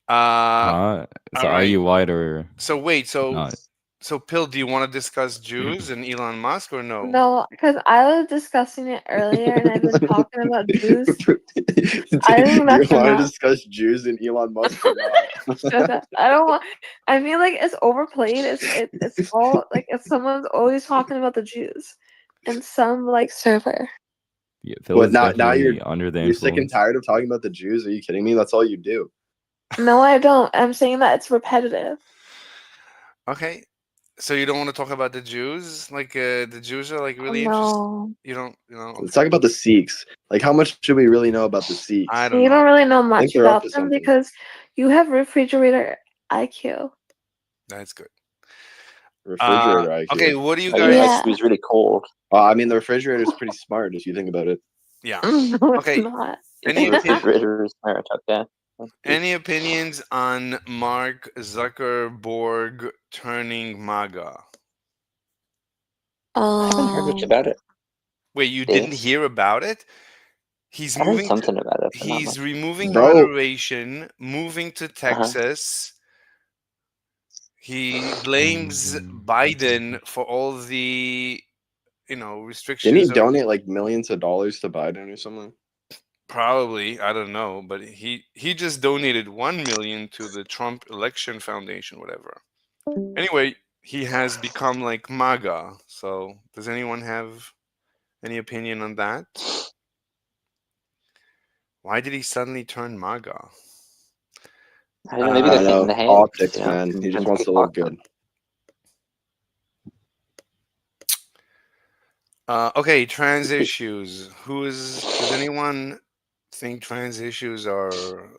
So are alright. you white or So wait, so not? So, Pill, do you want to discuss Jews and Elon Musk or no? No, because I was discussing it earlier, and I've been talking about Jews. I think Do that's you want to enough. discuss Jews and Elon Musk or not? Shut up. I don't want. I feel like it's overplayed. It's all like if someone's always talking about the Jews, in some like server. Yeah, Phil What is now you're definitely under the you're sick and influence. tired of talking about the Jews? Are you kidding me? That's all you do. No, I don't. I'm saying that it's repetitive. Okay. So you don't want to talk about the Jews? Like the Jews are like really interesting. No, You don't, Let's okay. talk about the Sikhs. Like, how much should we really know about the Sikhs? I don't you know. don't really know I think much they're up about to them something. because you have refrigerator IQ. That's good. Refrigerator IQ. Okay, what do you Your guys? IQ is really cold. I mean, the refrigerator is pretty smart if you think about it. Yeah. No, it's Okay. not. Any The refrigerator is smart. Okay. Any opinions on Mark Zuckerberg turning MAGA? I haven't heard much about it. Wait, you Dave? didn't hear about it? He's I heard moving. something about it. But not He's much. removing Bro. moderation, moving to Texas. He blames Biden for all the, restrictions. Didn't he donate like millions of dollars to Biden or something? Probably, I don't know, but he just donated 1 million to the Trump Election Foundation, whatever. Anyway, he has become like MAGA. So, does anyone have any opinion on that? Why did he suddenly turn MAGA? I don't know, maybe they're taking the heads. Politics, man. He just wants to look good. Okay, trans issues. Does anyone think trans issues are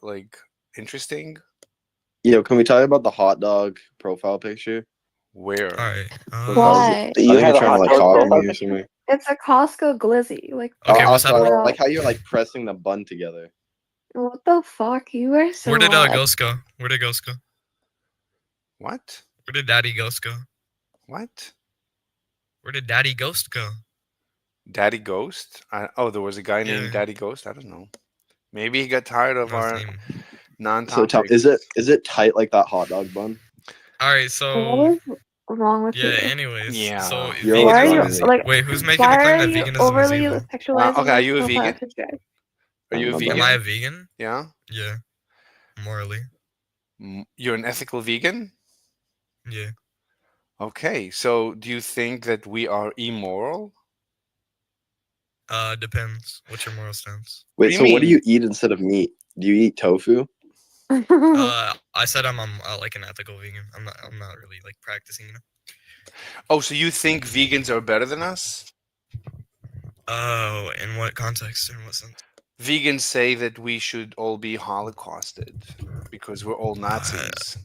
like interesting? Can we talk about the hot dog profile picture? Where? All right. Why? I think you're trying to like copy me or something. It's a Costco glizzy. Like, Okay, what's Also, I happening? like how you're like pressing the bun together. what the fuck? You are so Where did odd. Ghost go? Where did Ghost go? What? Where did Daddy Ghost go? What? Where did Daddy Ghost go? Daddy Ghost? There was a guy named Daddy Ghost. I don't know. Maybe he got tired of our So non-topic. is it tight like that hot dog bun? All right, What so is wrong with you? anyways, Yeah. so You're Why are you veganism is like? wait, who's making Why the claim are that you veganism is overly evil? sexualizing Okay, are you a my vegan? picture? Are you a my vegan? Am I a vegan? Yeah. Yeah, morally. You're an ethical vegan? Yeah. Okay, so do you think that we are immoral? Depends. What's your moral stance? Wait, so what do you eat instead of meat? Do you eat tofu? I said I'm like an ethical vegan. I'm not really like practicing. Oh, so you think vegans are better than us? Oh, in what context? In what sense? Vegans say that we should all be holocausted because we're all Nazis.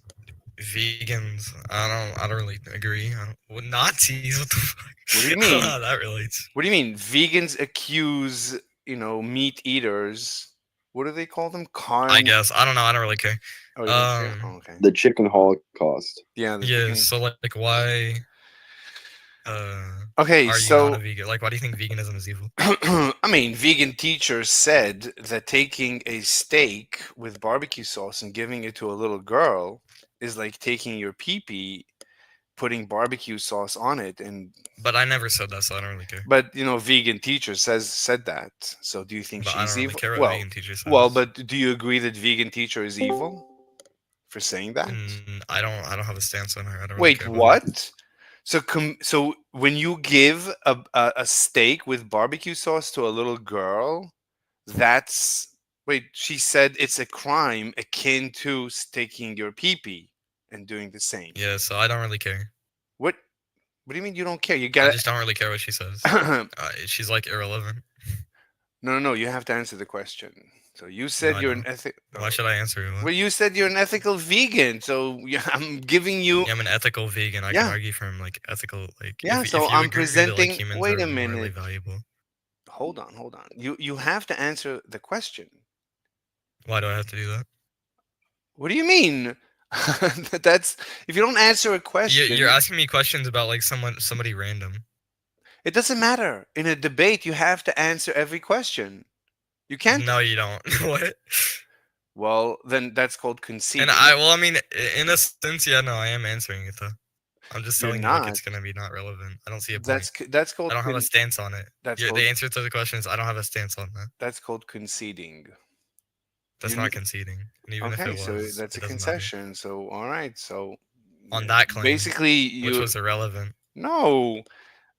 Vegans, I don't really agree. What Nazis? What the fuck? What do you mean? How that relates? What do you mean? Vegans accuse, meat eaters. What do they call them? I guess I don't know. I don't really care. Oh, you don't care? Oh, okay. The chicken holocaust. Yeah. So like why? Okay, are so you not a vegan? Like, why do you think veganism is evil? I mean, vegan teachers said that taking a steak with barbecue sauce and giving it to a little girl is like taking your pee-pee, putting barbecue sauce on it, and. But I never said that, so I don't really care. But vegan teacher said that. So do you think But she's I don't really evil? care what vegan teacher says. Well, but do you agree that vegan teacher is evil for saying that? I don't have a stance on her. I don't. Wait, really care about what? So when you give a steak with barbecue sauce to a little girl, she said it's a crime akin to taking your pee-pee and doing the same. Yeah, so I don't really care. What do you mean you don't care? You I got just don't really care what she says. She's like irrelevant. No, you have to answer the question. So you said you're an ethical. Why should I answer it? Well, you said you're an ethical vegan, so I'm giving you. Yeah, I'm an ethical vegan. I can argue from like ethical, like if So you I'm agree presenting. That, like, humans Wait are a morally minute. Valuable. Hold on. You have to answer the question. Why do I have to do that? What do you mean? That's if you don't answer a question. You're asking me questions about like somebody random. It doesn't matter. In a debate, you have to answer every question. You can't. No, you don't. What? Well, then that's called conceding. And I mean, in a sense, yeah, no, I am answering it though. I'm just You're telling you, like, not. it's gonna be not relevant. I don't see a point. That's I called don't have a stance on it. that's The called answer to the question is I don't have a stance on that. that's called conceding. That's You not conceding. And even if okay? it So was, that's a it doesn't matter. concession. So all right. So On that claim, basically, which you was irrelevant. no.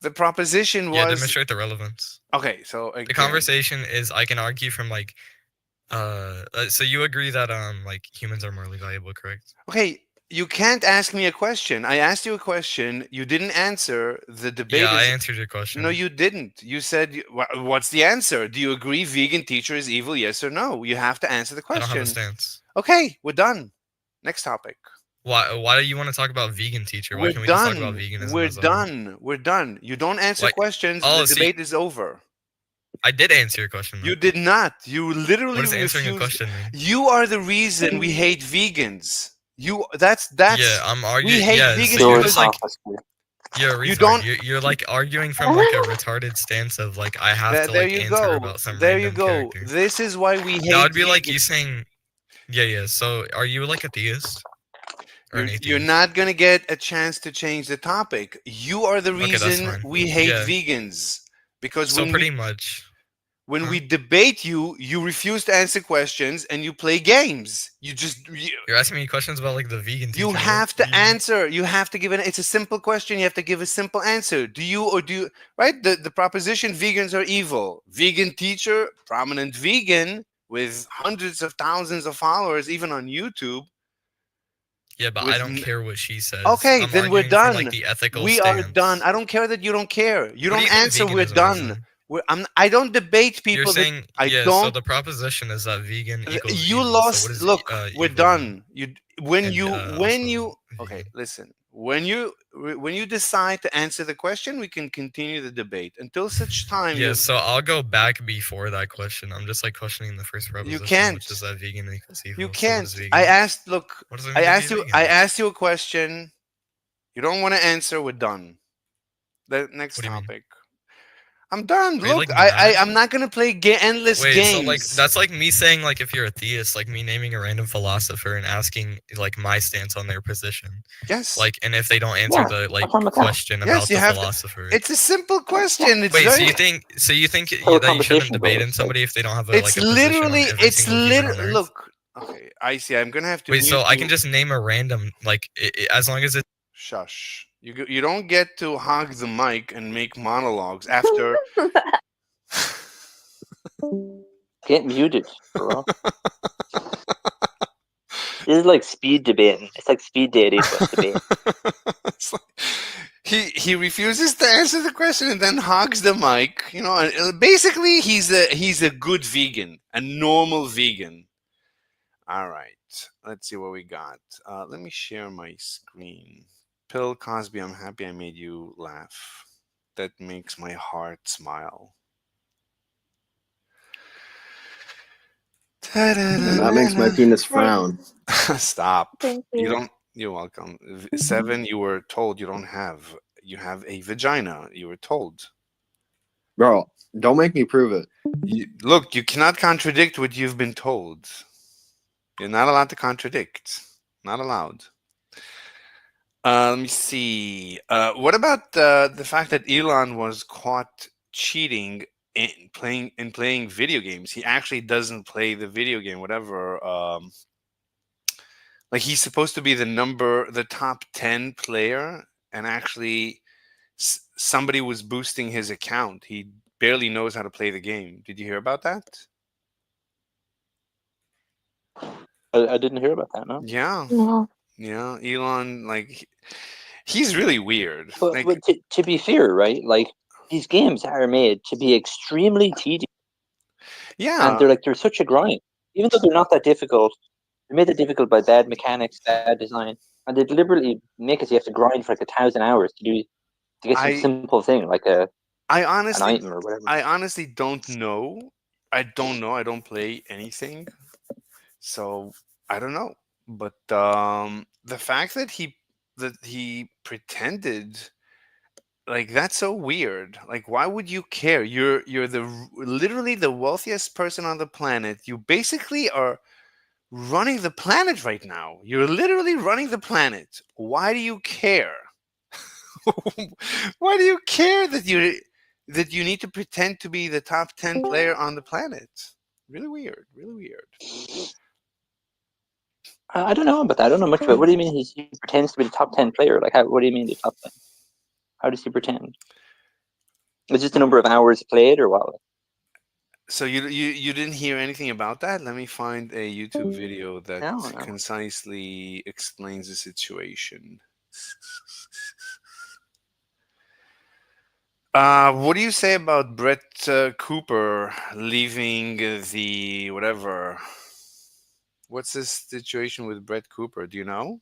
The proposition Yeah, was demonstrate the relevance. okay. So The again, conversation is I can argue from like so you agree that like humans are morally valuable, correct? okay. You can't ask me a question. I asked you a question. You didn't answer. The debate Yeah, I is answered your question. no, you didn't. You said, What's the answer? Do you agree vegan teacher is evil? Yes or no? You have to answer the I don't have a question. stance. Okay, we're done. Next topic. Why do you want to talk about vegan teacher? Why We're can't we just talk about done. veganism We're as a whole? done. We're done. You don't answer Like, questions. oh, The so debate is over. I did answer your question though. You did not. You literally What does answering a refused. question mean? You are the reason we hate vegans. That's Yeah, I'm we arguing. hate Yeah, vegans so you're because just like Sophistry. you're a retard. you don't. You're like arguing from like a retarded stance of like I have to There like you answer go. about some There you random go. character. This is why we hate. That would be like you vegans. saying, yeah. So are you like a theist or an You're atheist? not gonna get a chance to change the topic. You are the Okay, that's reason fine. we hate Yeah. vegans because So pretty much. when Huh? we debate you refuse to answer questions and you play games. You're asking me questions about like the vegan teacher. You what have do to you mean? answer. You have to give it's a simple question. You have to give a simple answer. Do you or do you right? The proposition vegans are evil. Vegan teacher, prominent vegan with hundreds of thousands of followers, even on YouTube. Yeah, but I don't care what she says. Okay, I'm then we're arguing from done. like the ethical We stance. are done. I don't care that you don't care. You What do don't you think answer. We're veganism is, done. then? I don't debate people. You're saying I yeah. don't. So the proposition is that vegan equals You evil. lost. So what is Look, we're evil then? done. You when And, you also okay. vegan. Listen, when you decide to answer the question, we can continue the debate. Until such time, Yeah, so I'll go back before that question. I'm just like questioning the first proposition, can't. which is that vegan equals evil. You So what can't. is vegan? I asked. Look, What does it mean I to be asked a you. vegan? I asked you a question. You don't want to answer. We're done. The next What do you mean? topic. I'm done. Are you, Look, like, I'm mad? not gonna play endless Wait, games. so like that's like me saying like if you're a theist, like me naming a random philosopher and asking like my stance on their position. Yes. Like, and if they don't answer Yeah, the like what's wrong with that? question Yes, about you the have to. philosopher. It's a simple question. It's Wait, very. so you think So a that you shouldn't conversation debate goes, in somebody if they don't have a, It's like a position on literally. every It's single human on literally. Earth? Look. Okay, I see. I'm gonna have to. Wait, mute so I you. can just name a random like as long as it. Shush. You don't get to hog the mic and make monologues after. Get muted, bro. This is like speed debating. It's like speed dating, but debate. It's like, he refuses to answer the question and then hogs the mic. You know, and basically he's a good vegan, a normal vegan. All right, let's see what we got. Let me share my screen. Pill Cosby, I'm happy I made you laugh. That makes my heart smile. That makes my penis frown. Stop. Thank You you. don't. You're welcome. 7. You were told you don't have. You have a vagina. You were told. Bro, don't make me prove it. Look, you cannot contradict what you've been told. You're not allowed to contradict. Not allowed. Let me see. What about the fact that Elon was caught cheating in playing video games? He actually doesn't play the video game. Whatever. Like he's supposed to be the top 10 player, and actually somebody was boosting his account. He barely knows how to play the game. Did you hear about that? I didn't hear about that, no. Yeah. No. Yeah, Elon, like, he's really weird. But, Like, but to be fair, right? Like these games are made to be extremely tedious, yeah, and they're such a grind. Even though they're not that difficult, they're made that difficult by bad mechanics, bad design, and they deliberately make it so you have to grind for like 1,000 hours to get some simple thing like an item or whatever. I honestly don't know. I don't know. I don't play anything, so I don't know. But the fact that he pretended, like, that's so weird. Like, why would you care? You're literally the wealthiest person on the planet. You basically are running the planet right now. You're literally running the planet. Why do you care? Why do you care that you need to pretend to be the top 10 player on the planet? Really weird. Really weird. I don't know about that. I don't know much about. What do you mean he pretends to be the top 10 player? Like, what do you mean the top 10? How does he pretend? It's just the number of hours played, or what? So you didn't hear anything about that? Let me find a YouTube video that No, no. concisely explains the situation. What do you say about Brett Cooper leaving the whatever? What's this situation with Brett Cooper? Do you know?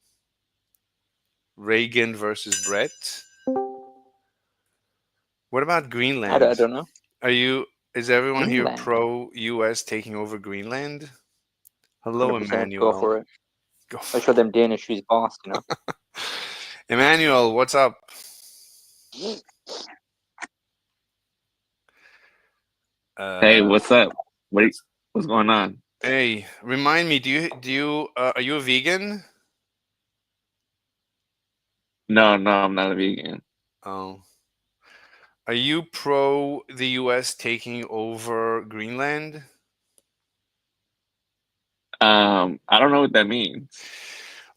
Reagan versus Brett. What about I Greenland? don't know. Are you? Is everyone here Greenland. pro U.S. taking over Greenland? Hello, 100%. Go Emmanuel. for it. Go I show them Danish who's boss, you know. Emmanuel, what's up? Hey, what's up? What's going on? Hey, remind me. Do you are you a vegan? No, no, I'm not a vegan. Oh, are you pro the U.S. taking over Greenland? I don't know what that means.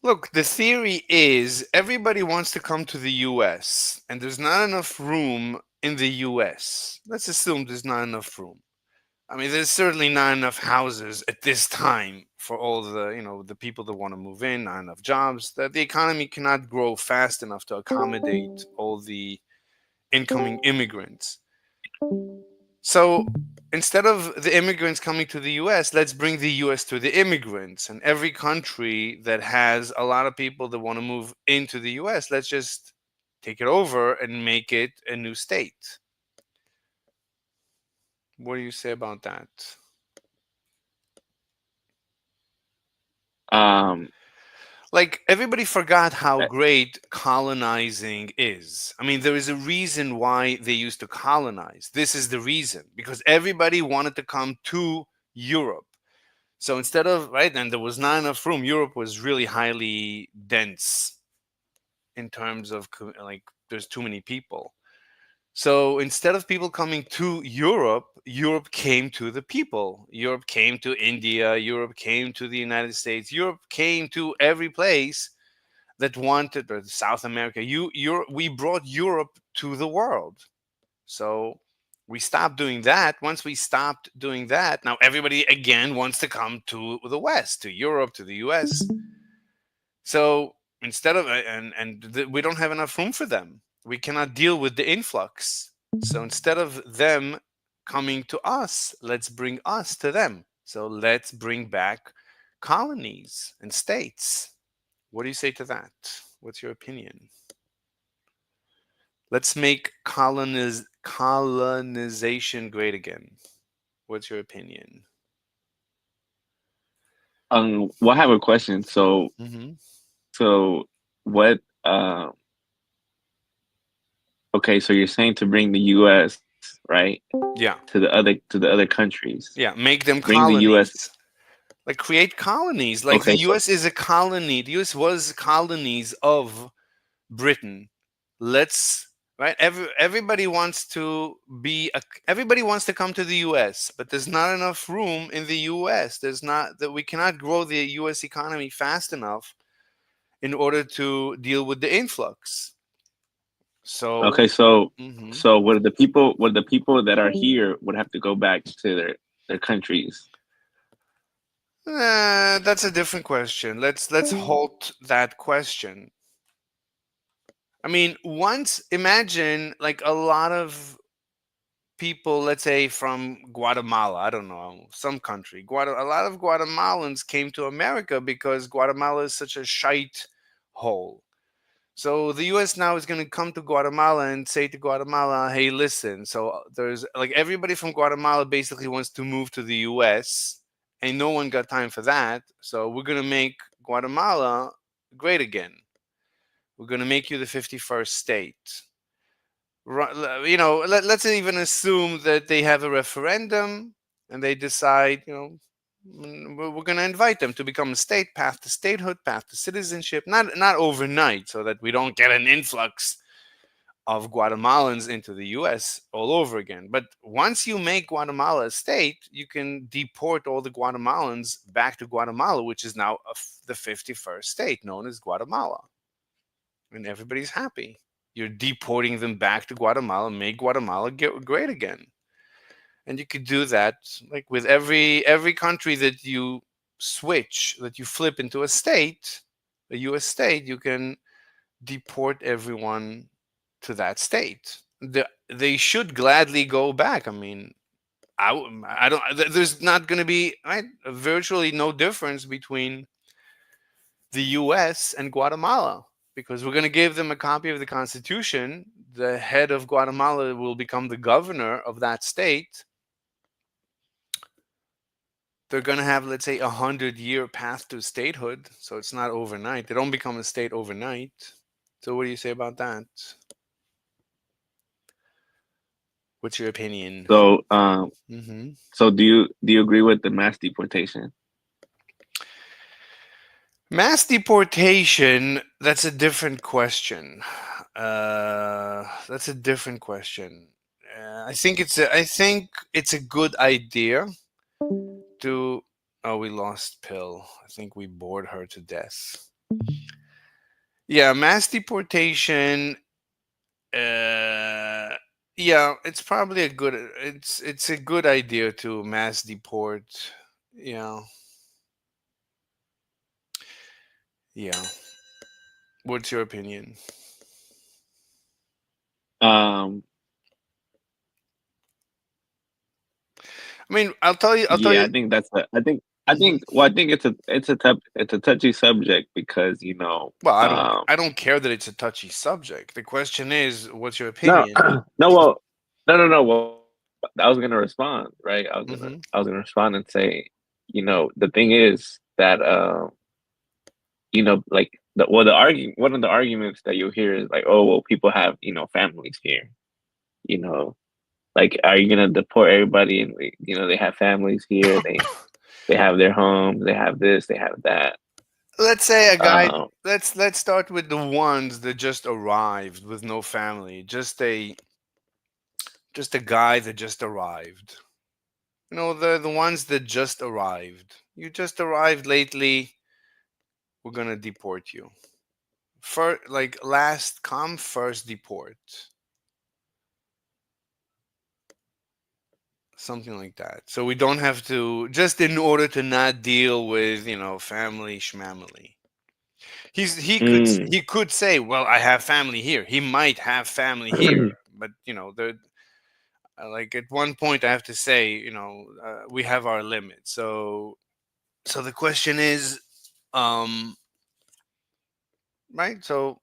Look, the theory is everybody wants to come to the US and there's not enough room in the US. Let's assume there's not enough room. I mean, there's certainly not enough houses at this time for all the, the people that want to move in, not enough jobs, that the economy cannot grow fast enough to accommodate all the incoming immigrants. So instead of the immigrants coming to the US, let's bring the US to the immigrants. And every country that has a lot of people that want to move into the US, let's just take it over and make it a new state. What do you say about that? Like, everybody forgot how great colonizing is. I mean, there is a reason why they used to colonize. This is the reason, because everybody wanted to come to Europe. So instead of, right, and there was not enough room, Europe was really highly dense in terms of, like, there's too many people. So instead of people coming to Europe, Europe came to the people. Europe came to India. Europe came to the United States. Europe came to every place that wanted, or South America. We brought Europe to the world. So we stopped doing that. Once we stopped doing that, now everybody again wants to come to the West, to Europe, to the US. So instead of, we don't have enough room for them. We cannot deal with the influx. So instead of them coming to us, let's bring us to them. So let's bring back colonies and states. What do you say to that? What's your opinion? Let's make colonization great again. What's your opinion? Well, I have a question. So, so what? Okay, so you're saying to bring the U.S. right? Yeah. To the other countries. Yeah, make them bring colonies. the U.S. Like, create colonies. Like, Okay, the U.S. is a colony. The U.S. was colonies of Britain. Let's, right. Everybody wants to everybody wants to come to the U.S., but there's not enough room in the U.S. There's not that we cannot grow the U.S. economy fast enough in order to deal with the influx. So okay, so so what the people that are here would have to go back to their countries? That's a different question. Let's halt that question. I mean, once imagine like a lot of people, let's say from Guatemala, I don't know, some country. A lot of Guatemalans came to America because Guatemala is such a shite hole. So the US now is going to come to Guatemala and say to Guatemala, hey, listen, so there's like everybody from Guatemala basically wants to move to the US, and no one got time for that. So we're going to make Guatemala great again. We're going to make you the 51st state. Let's even assume that they have a referendum and they decide, we're going to invite them to become a state, path to statehood, path to citizenship, not overnight, so that we don't get an influx of Guatemalans into the US all over again. But once you make Guatemala a state, you can deport all the Guatemalans back to Guatemala, which is now the 51st state known as Guatemala. And everybody's happy. You're deporting them back to Guatemala, make Guatemala great again. And you could do that like with every country that you switch, that you flip into a state, a US state, you can deport everyone to that state. They should gladly go back. I mean, I don't. There's not going to be virtually no difference between the U.S. and Guatemala because we're going to give them a copy of the Constitution. The head of Guatemala will become the governor of that state. They're going to have, let's say, 100-year path to statehood. So it's not overnight. They don't become a state overnight. So what do you say about that? What's your opinion? So, Mm-hmm. so do you agree with the mass deportation? Mass deportation, that's a different question. That's a different question. I think it's a good idea to. Oh, we lost Pill. I think we bored her to death. Yeah, mass deportation. Yeah, it's probably a good. It's a good idea to mass deport. Yeah. Yeah. What's your opinion? Um, I mean, I'll tell you. yeah, I think that's well, I think it's a touchy subject because Well, I don't care that it's a touchy subject. The question is, what's your no opinion? no well no well I was gonna respond, right? Mhm. I was gonna respond and say, the thing is that like the argument one of the arguments that you'll hear is like, oh well, people have families here, you know like, are you gonna deport everybody and they have families here, they have their homes, they have this, they have that. Let's say a guy. um Let's start with the ones that just arrived with no family. Just a guy that just arrived. The ones that just arrived. You just arrived lately. We're gonna deport you. Like last come, first deport. Something like that. So we don't have to, just in order to not deal with, family schmamily. mm, He could say, well, I have family here. He might have family here, but like at one point I have to say, we have our limits. So the question is, right? So,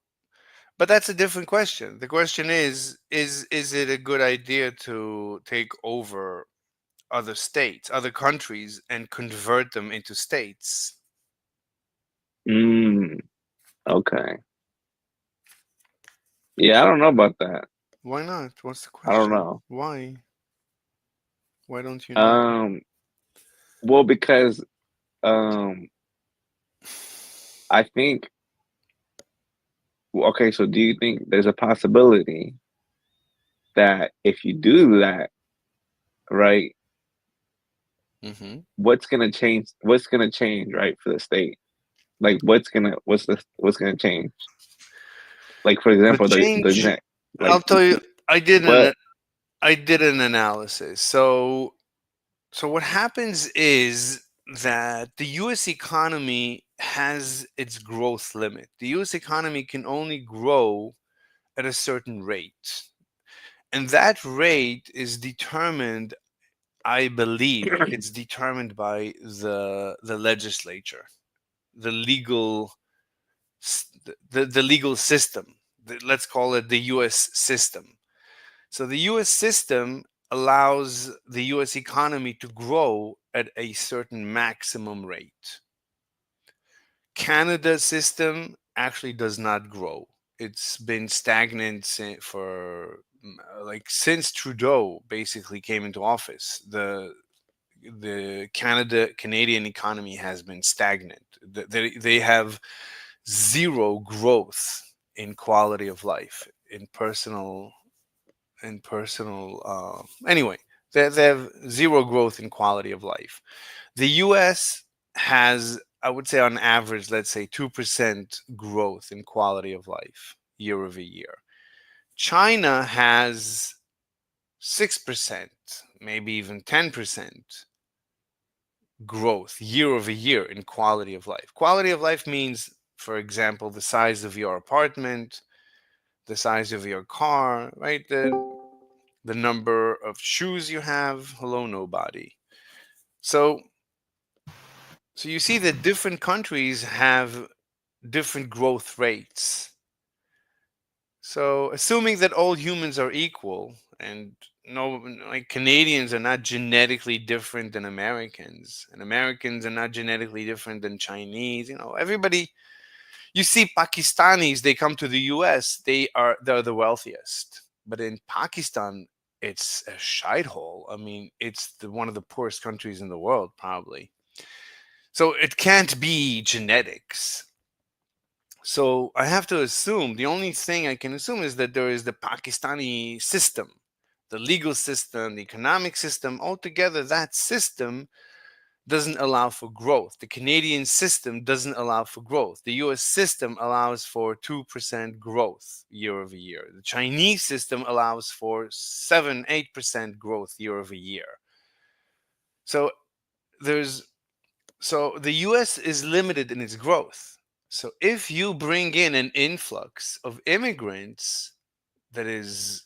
but that's a different question. The question is it a good idea to take over other states, other countries, and convert them into states? mm, okay. Yeah, I don't know about that. Why not? What's the I don't question? know. Why? Why don't you know? Well, because um I think, okay, so do you think there's a possibility that if you do that, right, Mm-hmm. what's gonna change, right, for the state? Like what's gonna change? Like, for The example, change. like I'll tell you. I did what. an analysis. So what happens is that the U.S. economy has its growth limit. The U.S. economy can only grow at a certain rate, and that rate is determined. I believe it's determined by the legislature, the legal the legal system. Let's call it the U.S. system. So the U.S. system allows the U.S. economy to grow at a certain maximum rate. Canada's system actually does not grow. It's been stagnant for like since Trudeau basically came into office. The Canadian economy has been stagnant. They have zero growth in quality of life. in personal. Anyway, they have zero growth in quality of life. The U.S. has, I would say, on average, let's say 2% growth in quality of life year over year. China has 6%, maybe even 10% growth year over year in quality of life. Quality of life means, for example, the size of your apartment, the size of your car, right? The number of shoes you have. Hello, nobody. So, so you see that different countries have different growth rates. So, assuming that all humans are equal and no, like Canadians are not genetically different than Americans, and Americans are not genetically different than Chinese, everybody. You see Pakistanis, they come to the US, they're the wealthiest. But in Pakistan, it's a shithole. I mean, it's one of the poorest countries in the world, probably. So it can't be genetics. So I have to assume, the only thing I can assume is that there is the Pakistani system, the legal system, the economic system, altogether that system doesn't allow for growth. The Canadian system doesn't allow for growth. The US system allows for 2% growth year over year. The Chinese system allows for 7, 8% growth year over year. So the US is limited in its growth. So if you bring in an influx of immigrants that is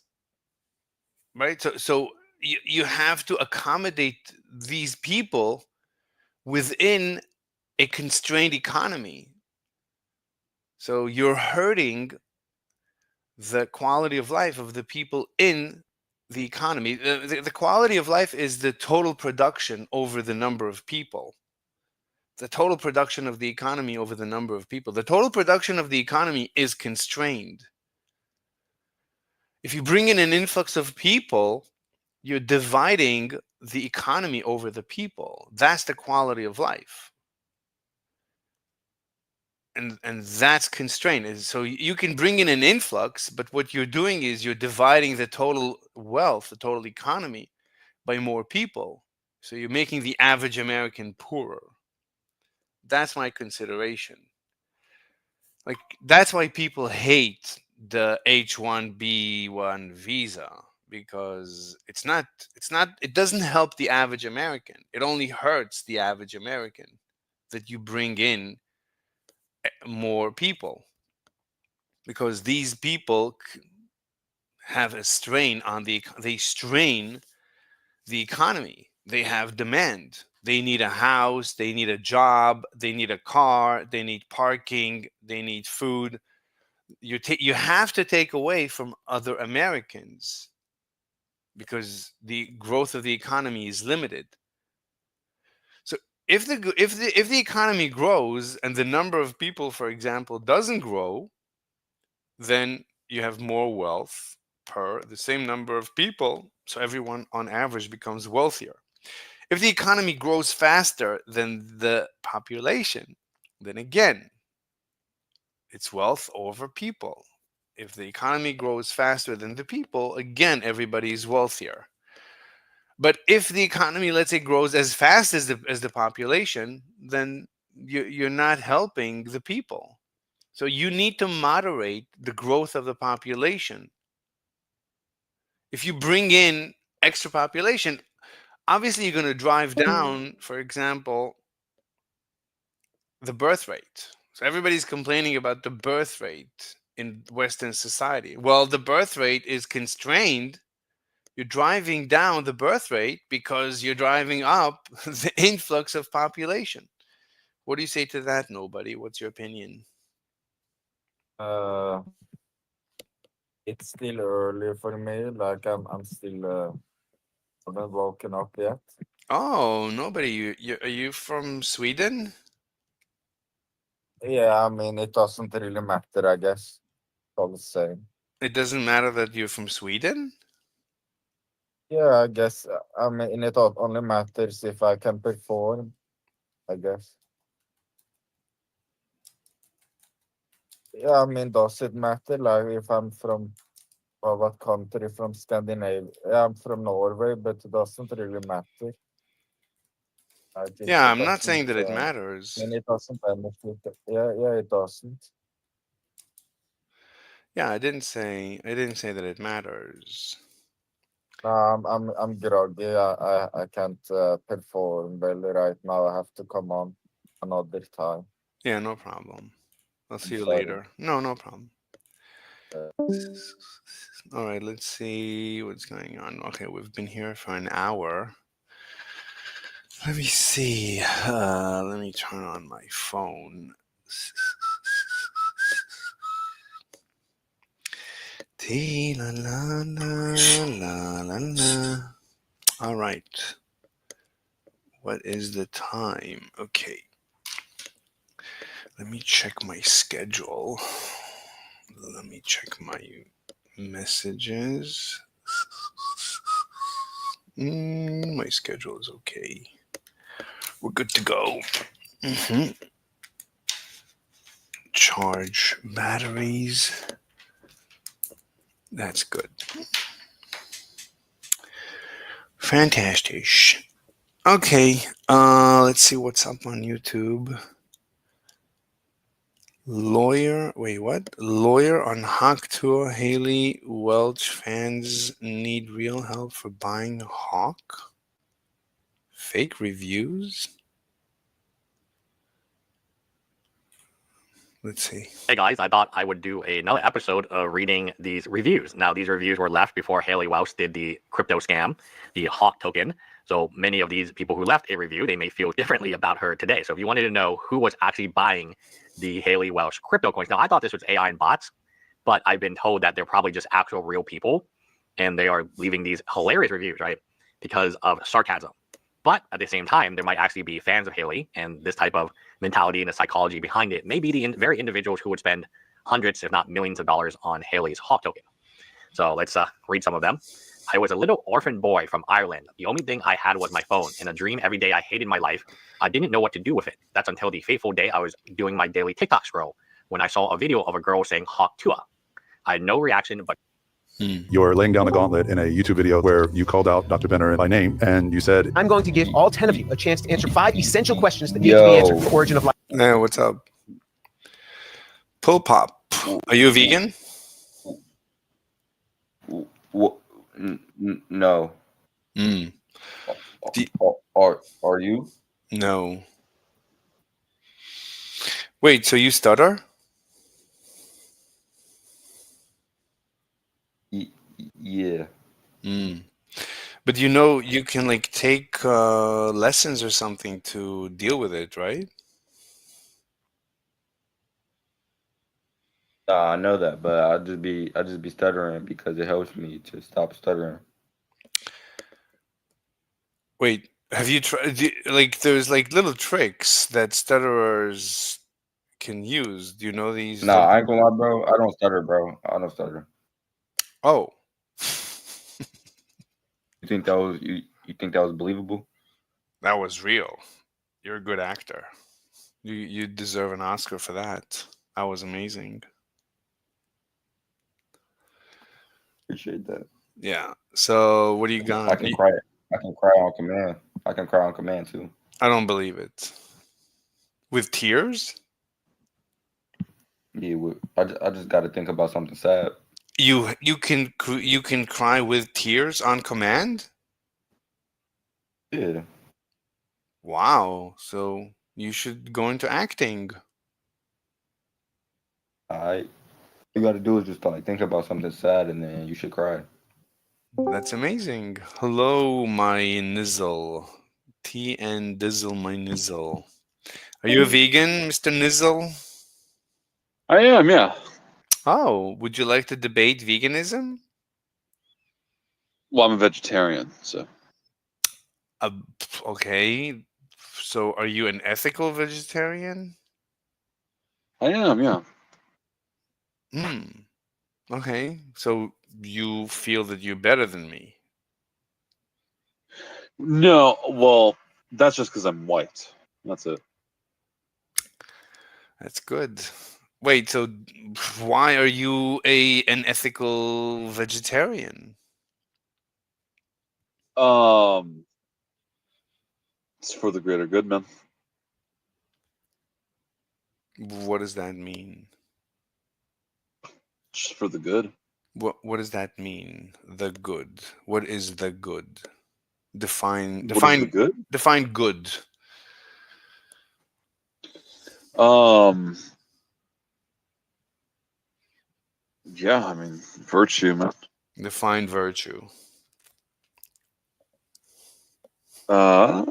right, so you have to accommodate these people within a constrained economy. So you're hurting the quality of life of the people in the economy. The quality of life is the total production over the number of people. The total production of the economy over the number of people. The total production of the economy is constrained. If you bring in an influx of people, you're dividing the economy over the people. That's the quality of life. And that's constrained. So you can bring in an influx, but what you're doing is you're dividing the total wealth, the total economy, by more people. So you're making the average American poorer. That's my consideration. Like, that's why people hate the H1B1 visa, because it doesn't help the average American. It only hurts the average American that you bring in more people, because these people have a strain on they strain the economy. They have demand. They need a house, they need a job, they need a car, they need parking, they need food. You have to take away from other Americans because the growth of the economy is limited. So if the economy grows and the number of people, for example, doesn't grow, then you have more wealth per the same number of people. So everyone on average becomes wealthier. If the economy grows faster than the population, then again, it's wealth over people. If the economy grows faster than the people, again, everybody is wealthier. But if the economy, let's say, grows as fast as the population, then you're not helping the people. So you need to moderate the growth of the population. If you bring in extra population, obviously you're going to drive down, for example, the birth rate. So everybody's complaining about the birth rate in Western society. Well, the birth rate is constrained. You're driving down the birth rate because you're driving up the influx of population. What do you say to that, nobody? What's your opinion? Uh, it's still early for me. Like I'm still haven't woken up yet. Oh, nobody. Are you from Sweden? Yeah, I mean it doesn't really matter. I guess all the same. It doesn't matter that you're from Sweden? Yeah, I guess. I mean only matters if I can perform. I guess. Yeah, I mean, does it matter? Like if I'm from Well, what country from Scandinavia? Yeah, I'm from Norway, but it doesn't really matter. I think Yeah, it I'm not saying doesn't. that it matters. And it doesn't benefit. Yeah, it doesn't. Yeah, I didn't say that it matters. No, I'm groggy. I can't perform well right now. I have to come on another time. Yeah, no problem. I'll I'm see you sorry. later. No problem. Uh, All right, let's see what's going on. Okay, we've been here for an hour. Let me see. Let me turn on my phone. Tee la la la la la la. All right. What is the time? Okay. Let me check my schedule. Let me check my messages. My schedule is okay. We're good to go. Charge batteries. That's good. Fantastic. Okay, let's see what's up on YouTube. Wait, what? Lawyer on Hawk Tour. Haley Welch fans need real help for buying Hawk. Fake reviews? Let's see. Hey guys, I thought I would do another episode of reading these reviews. Now, these reviews were left before Haley Welch did the crypto scam, the Hawk token. So many of these people who left a review, they may feel differently about her today. So if you wanted to know who was actually buying the Haley Welch crypto coins, now I thought this was AI and bots, but I've been told that they're probably just actual real people, and they are leaving these hilarious reviews, right, because of sarcasm. But at the same time, there might actually be fans of Haley, and this type of mentality and the psychology behind it may be the very individuals who would spend hundreds, if not millions of dollars on Haley's Hawk token. So let's read some of them. I was a little orphan boy from Ireland. The only thing I had was my phone and a dream every day I hated my life. I didn't know what to do with it. That's until the fateful day I was doing my daily TikTok scroll when I saw a video of a girl saying Hawk Tua. I had no reaction, but You're laying down the gauntlet in a YouTube video where you called out Dr. Benner by name and you said, I'm going to give all 10 of you a chance to answer 5 essential questions that need to be answered for Origin of Life. Hey, what's up? Pull Pop. Are you a vegan? No. Are you? No. Wait, so you stutter? Yeah. But you know you can like take lessons or something to deal with it, right? I know that, but I just be stuttering because it helps me to stop stuttering. Wait, have you tried like there's like little tricks that stutterers can use. Do you know these Nah, little... I ain't gonna lie, bro. I don't stutter, bro. I don't stutter. Oh. You think that was you think that was believable? That was real. You're a good actor. You deserve an Oscar for that. That was amazing. Appreciate that. Yeah. So what do you got? I can cry. I can cry on command. I can cry on command too. I don't believe it. With tears? Yeah, I just got to think about something sad. You can cry with tears on command? Yeah. Wow. So you should go into acting. All you got to do is just like think about something sad, and then you should cry. That's amazing. Hello, my nizzle. TN Dizzle, my nizzle. Are you a vegan, Mr. Nizzle? I am, yeah. Oh, would you like to debate veganism? Well, I'm a vegetarian, so. Okay. So are you an ethical vegetarian? I am, yeah. Okay. So you feel that you're better than me? No, well, that's just because I'm white. That's it. That's good. Wait, so why are you an ethical vegetarian? It's for the greater good, man. What does that mean? Just for the good. What does that mean? The good. What is the good? Define What is the good? define good. Yeah, I mean, virtue, man. Define virtue. I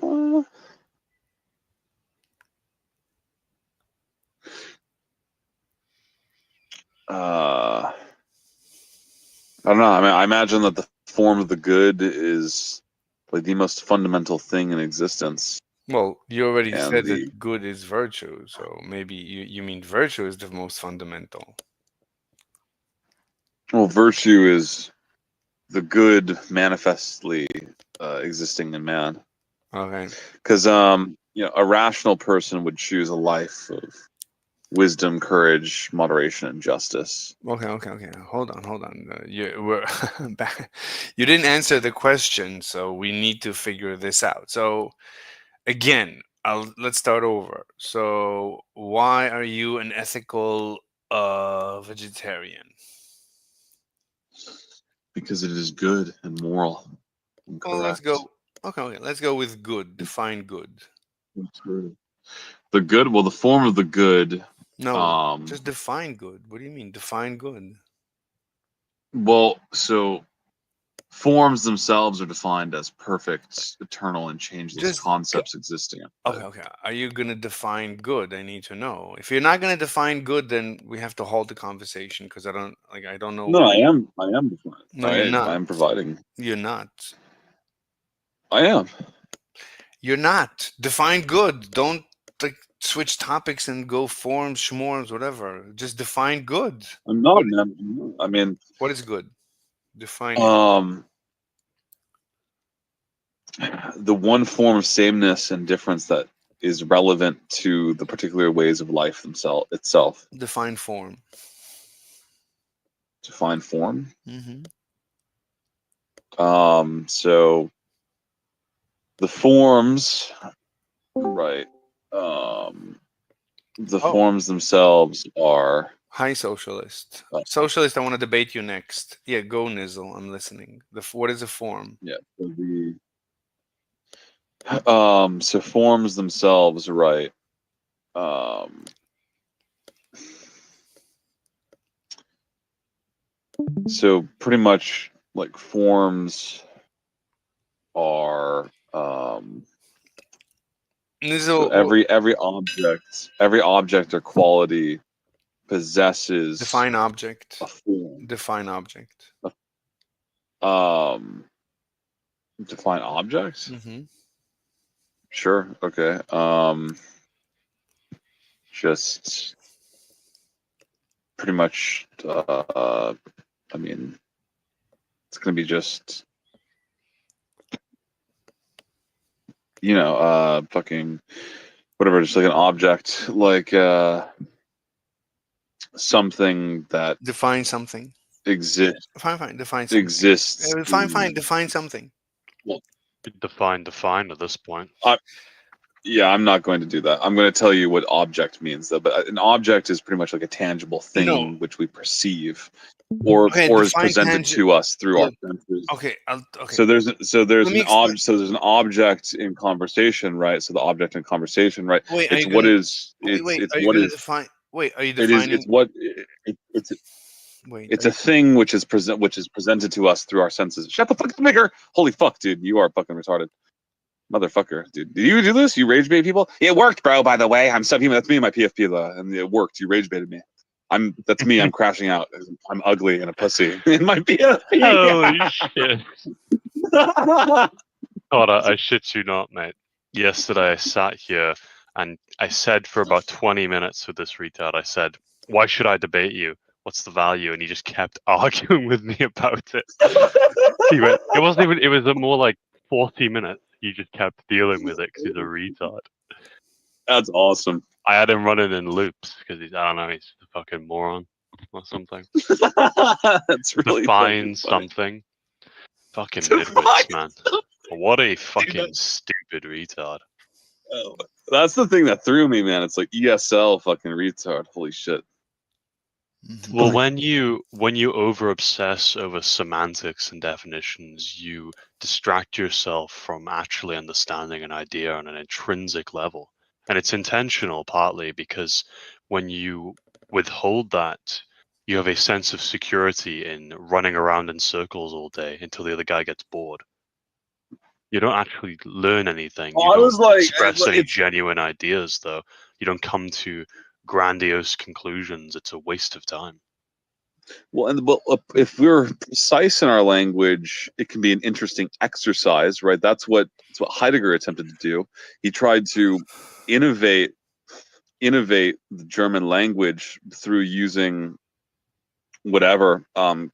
don't know. I mean, I imagine that the form of the good is like the most fundamental thing in existence. Well, you already And said the that good is virtue, so maybe you mean virtue is the most fundamental. well, virtue is the good manifestly existing in man. Okay. Because you know, a rational person would choose a life of wisdom, courage, moderation, and justice. Okay. Hold on. You didn't answer the question, so we need to figure this out. So again, let's start over. So why are you an ethical vegetarian? Because it is good and moral and Well, let's correct. go. Okay. Let's go with good. Define good. That's good. The good, well, the form of the good. No, just define good. What do you mean define good? Well, so forms themselves are defined as perfect, eternal, and changeless concepts existing. Okay. Are you gonna define good? I need to know. If you're not gonna define good, then we have to halt the conversation because I don't know. No, I am defined. No, you're not. I am providing. You're not. I am. You're not. Define good. Don't like switch topics and go forms, schmorms, whatever. Just define good. I'm not, man. I mean, What is good? Define it. The one form of sameness and difference that is relevant to the particular ways of life itself. Define form. Define form. Mm-hmm. So the forms, right? The forms themselves are. Hi, socialist. Socialist, I want to debate you next. Yeah, go, Nizzle. I'm listening. What is a form? Yeah. So forms themselves, right? So pretty much like forms are so every object or quality possesses define object. A form. Define object. Define objects? Mm-hmm. Sure. Okay. Just pretty much. I mean, it's gonna be just. Fucking whatever, just like an object, like something that define something exists. Fine. Define something. Exists. Fine. Define something. Well, define at this point. Yeah, I'm not going to do that. I'm going to tell you what object means, though. But an object is pretty much like a tangible thing which we perceive, or is presented to us through our senses. Okay. So there's an object in conversation, right? So the object in conversation, right? Wait, it's are you what gonna, is. It's wait, it's are you what gonna is. define? Wait, are you It is. defining? It's what. It's a thing which is presented to us through our senses. Shut the fuck up, nigger! Holy fuck, dude, you are fucking retarded. Motherfucker, dude. Did you do this? You rage bait people? It worked, bro, by the way. I'm subhuman. That's me and my PFP, and it worked. You rage baited me. That's me. I'm crashing out. I'm ugly and a pussy in my PFP. Holy shit. God, I shit you not, mate. Yesterday I sat here and I said for about 20 minutes with this retard, I said, why should I debate you? What's the value? And he just kept arguing with me about it. He went, it wasn't even, it was more like 40 minutes. He just kept dealing with it because he's a retard. That's awesome. I had him running in loops because I don't know, he's fucking moron or something. That's really Define fucking funny. something. Fucking Define midwits, man. something. What a fucking stupid retard. Oh, that's the thing that threw me, man. It's like ESL fucking retard. Holy shit. Well, when you over obsess over semantics and definitions, you distract yourself from actually understanding an idea on an intrinsic level. And it's intentional partly because when you withhold that, you have a sense of security in running around in circles all day until the other guy gets bored. You don't actually learn anything. You I don't was like, express any it's genuine ideas, though. You don't come to grandiose conclusions. It's a waste of time. well, and well, if we're precise in our language, it can be an interesting exercise, right? That's what Heidegger attempted to do. He tried to innovate the German language through using whatever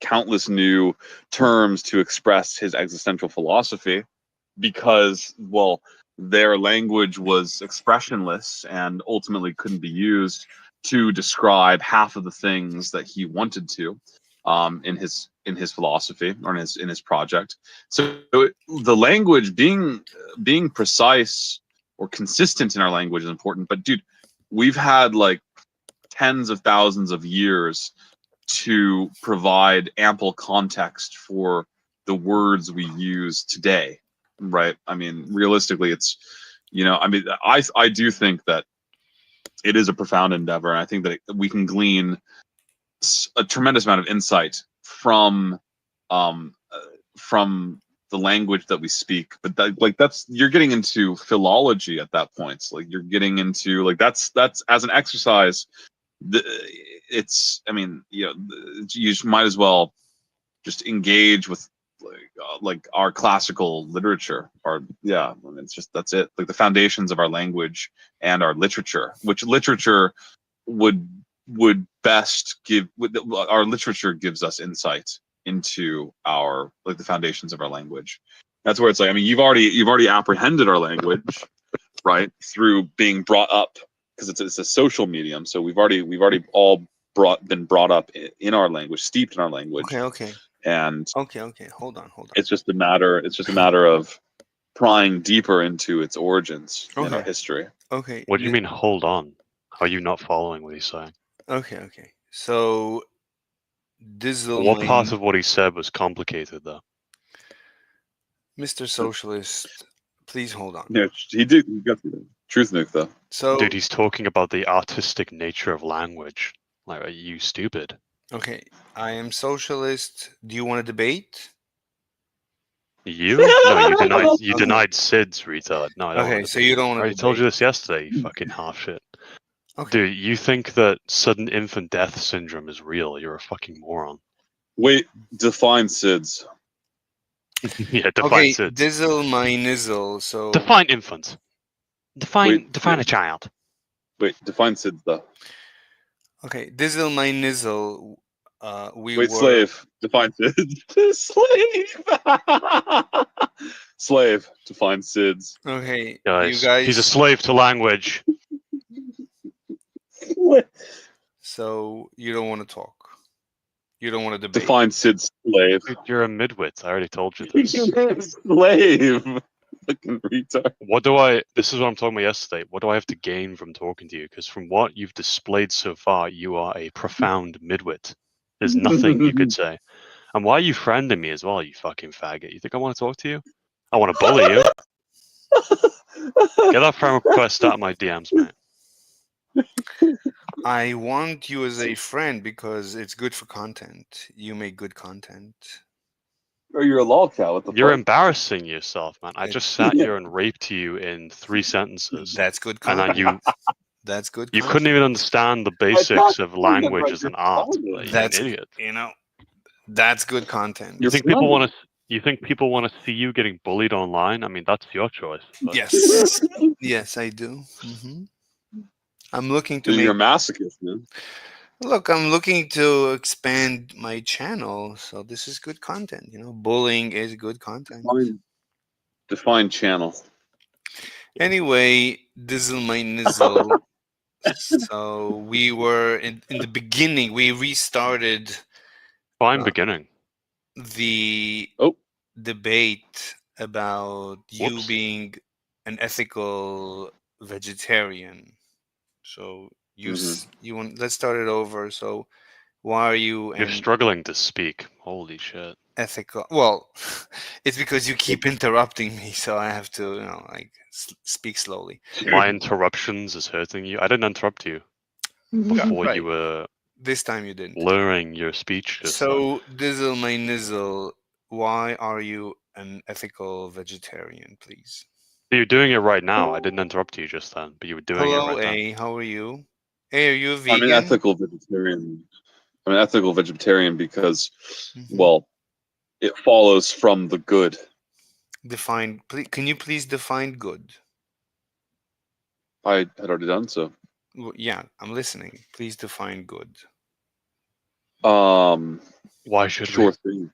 countless new terms to express his existential philosophy, because well, their language was expressionless and ultimately couldn't be used to describe half of the things that he wanted to in his philosophy or in his project. So the language being precise or consistent in our language is important. But dude, we've had like tens of thousands of years to provide ample context for the words we use today, right? I mean, realistically, it's, I mean, I do think that it is a profound endeavor, and I think that we can glean a tremendous amount of insight from the language that we speak. But that's you're getting into philology at that point. So, like, you're getting into like that's as an exercise. It's, I mean, you might as well just engage with like our classical literature, or I mean, it's just, that's it, like the foundations of our language and our literature, which literature would best give. Our literature gives us insight into our, like, the foundations of our language. That's where it's like, I mean, you've already apprehended our language, right, through being brought up, because it's a social medium. So we've already all been brought up in our language, steeped in our language. Okay. And okay. Hold on. it's just a matter of prying deeper into its origins in our Okay. history. Okay. What do you mean, hold on? How are you not following what he's saying? Okay. So What part Dieselmine, of what he said was complicated, though? Mr. Socialist, please hold on. Yeah, he did. He got the truth nuke, though. So, Dude, he's talking about the artistic nature of language. Like, are you stupid? okay, I am socialist. Do you want to debate? You? No, you denied. You denied Sid's retard. No, I don't Okay, want to. so you don't I want to already told you debate. this yesterday. You fucking half shit. Okay. Dude, you think that sudden infant death syndrome is real? You're a fucking moron. Wait, define SIDS. Yeah, define Okay, SIDS. Dizzle my nizzle. So Define infant. Define yeah. a child. Wait, define SIDS though. okay, Dizzle my nizzle. We Wait, were slave. Define SIDS. Slave. Slave. Define SIDS. okay. Guys, You guys. he's a slave to language. So you don't want to talk. You don't want to debate. Define SIDS, slave. Dude, you're a midwit. I already told you this. Slave. Fucking retard. This is what I'm talking about yesterday. What do I have to gain from talking to you? Because from what you've displayed so far, you are a profound midwit. There's nothing you could say. And why are you friending me as well, you fucking faggot? You think I want to talk to you? I want to bully you. Get that friend request out of my DMs, mate. I want you as a friend because it's good for content. You make good content. Or you're a lolcow. What the You're fuck? embarrassing yourself, man. I just sat here and raped you in 3 sentences. That's good And content. then That's good you content. couldn't even understand the basics of language as an art. Like, That's, you're an idiot. That's good content. You think people want to see you getting bullied online? I mean, that's your choice. But... Yes. Yes, I do. I'm looking to You're a make. masochist, man. Look, I'm looking to expand my channel, so this is good content. Bullying is good content. Define channel. Anyway, Dizzle my nizzle. So we were in the beginning. We restarted Fine beginning. the debate about you Whoops. being an ethical vegetarian. So you want, let's start it over. So why are you You're an struggling to speak. Holy shit. ethical? Well, it's because you keep interrupting me, so I have to, speak slowly. My interruptions is hurting you. I didn't interrupt you before Right. you were This time you didn't. blurring your speech just then. So, Dizzle my nizzle, why are you an ethical vegetarian, please? You're doing it right now. I didn't interrupt you just then, but you were doing it Hello, right then. A. How are you? A, are you a I'm vegan? an ethical vegetarian. I'm an ethical vegetarian because, Mm-hmm. well, it follows from the good. Define. Can you please define good? I had already done so. Well, yeah, I'm listening. Please define good. Why should sure we? thing.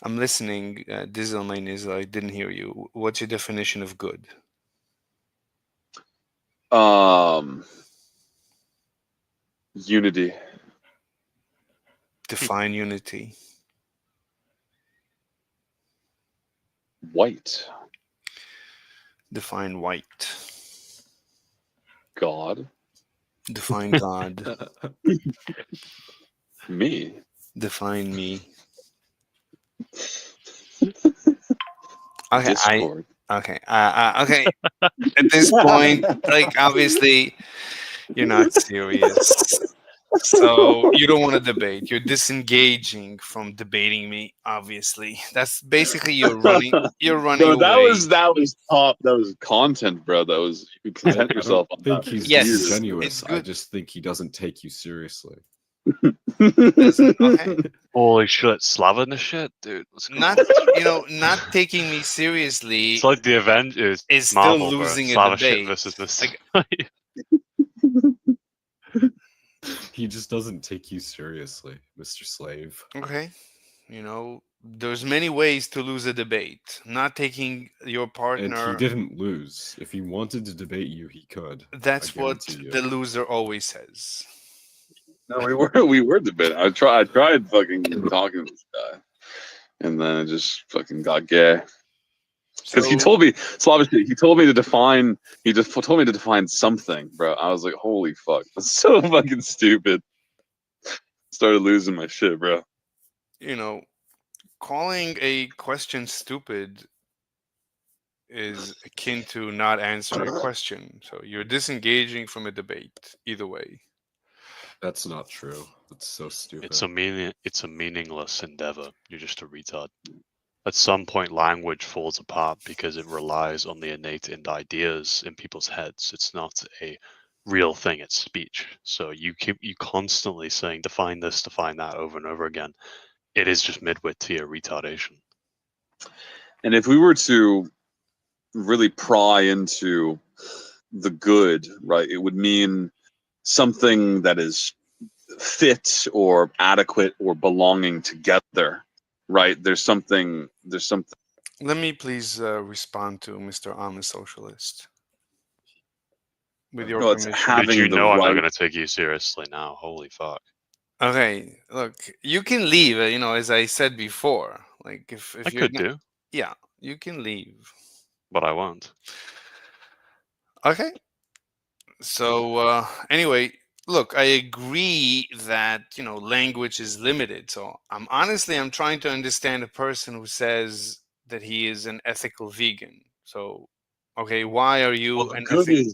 I'm listening. Dizzle my nizzle, I didn't hear you. What's your definition of good? Unity. Define unity. White. Define white. God. Define God. Me. Define me. Okay, Discord. okay. At this point, like, obviously, you're not serious. So you don't want to debate. You're disengaging from debating me. Obviously, that's basically you're running. You're running No, away. that was top. That was content, bro. That was you could content yourself on think that. he's Yes, disingenuous. it's I good. just think he doesn't take you seriously. Okay. Holy shit, Slaven the shit, dude. What's going Not on? not taking me seriously It's like the Avengers. is still Marvel, bro. losing a Slava shit debate. versus Mr. Like, He just doesn't take you seriously, Mr. Slave. okay, there's many ways to lose a debate. Not taking your And partner. he didn't lose. If he wanted to debate you, he could. That's I what guarantee you. the loser always says. No, we were debating. I tried fucking talking to this guy, and then it just fucking got gay. Because he told me, Slavish, he told me to define. He just told me to define something, bro. I was like, holy fuck, that's so fucking stupid. Started losing my shit, bro. Calling a question stupid is akin to not answering a question. So you're disengaging from a debate either way. That's not true. That's so stupid. It's a meaningless endeavor. You're just a retard. At some point, language falls apart because it relies on the innate ideas in people's heads. It's not a real thing. It's speech. So you constantly saying define this, define that over and over again. It is just midwit to your retardation. And if we were to really pry into the good, right, it would mean something that is fit or adequate or belonging together, right? There's something. Let me please respond to Mr. I'm a Socialist. With your permission. Did you know I'm not going to take you seriously now? Holy fuck. Okay, look, you can leave. As I said before, like if I you're could do, yeah, you can leave. but I won't. Okay. So anyway, look, I agree that language is limited. So I'm trying to understand a person who says that he is an ethical vegan. So okay, why are you an ethical?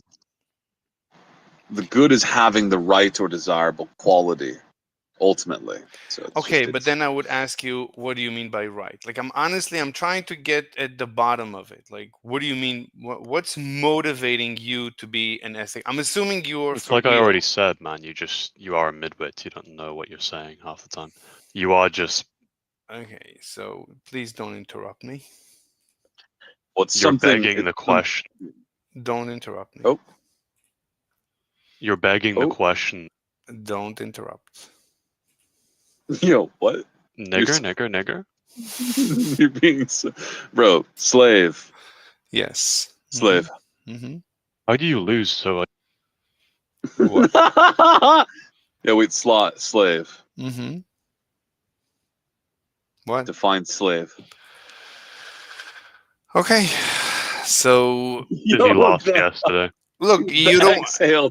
The good is having the right or desirable quality, ultimately. So Okay, but then I would ask you, what do you mean by right? Like, I'm trying to get at the bottom of it. Like, what do you mean? What's motivating you to be an ethic? I'm assuming you're. It's like I already said, man. You are a midwit. You don't know what you're saying half the time. You are just. Okay, so please don't interrupt me. You're begging the question. Don't interrupt me. Oh. You're begging the question. Don't interrupt. Yo, what? Nigger. You're being bro, slave. Yes. Slave. Mm-hmm. How do you lose so? What? Yeah, wait, slave. Mm-hmm. What? Define slave. Okay. So Because you lost yesterday. look, you The don't exhale.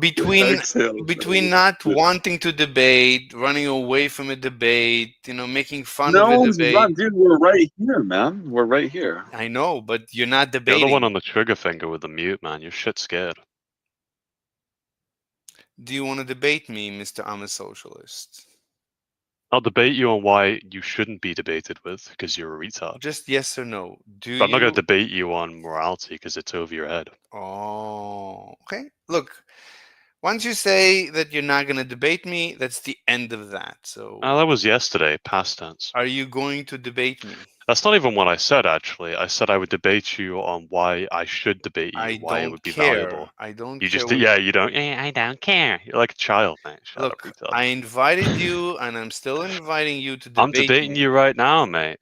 between Exhale. not wanting to debate, running away from a debate, making fun No of a one's debate. run, dude. We're right here, man. We're right here. I know, but you're not You're the one debating. on the trigger finger with the mute, man. You're shit scared. Do you want to debate me, Mr. I'm a socialist? I'll debate you on why you shouldn't be debated with because you're a retard. Just yes or no. Do But I'm not going you? to debate you on morality because it's over your head. Oh, okay. Look, once you say that you're not going to debate me, that's the end of that. So, Oh, that was yesterday, past tense. are you going to debate me? That's not even what I said, actually. I said I would debate you on why I should debate you, I why it don't would be care. valuable. I don't You care. just, yeah, you don't, I don't care. You're like a child, mate. Shut up, Look, retard. I invited you, and I'm still inviting you to I'm debate debating me. you right now, mate.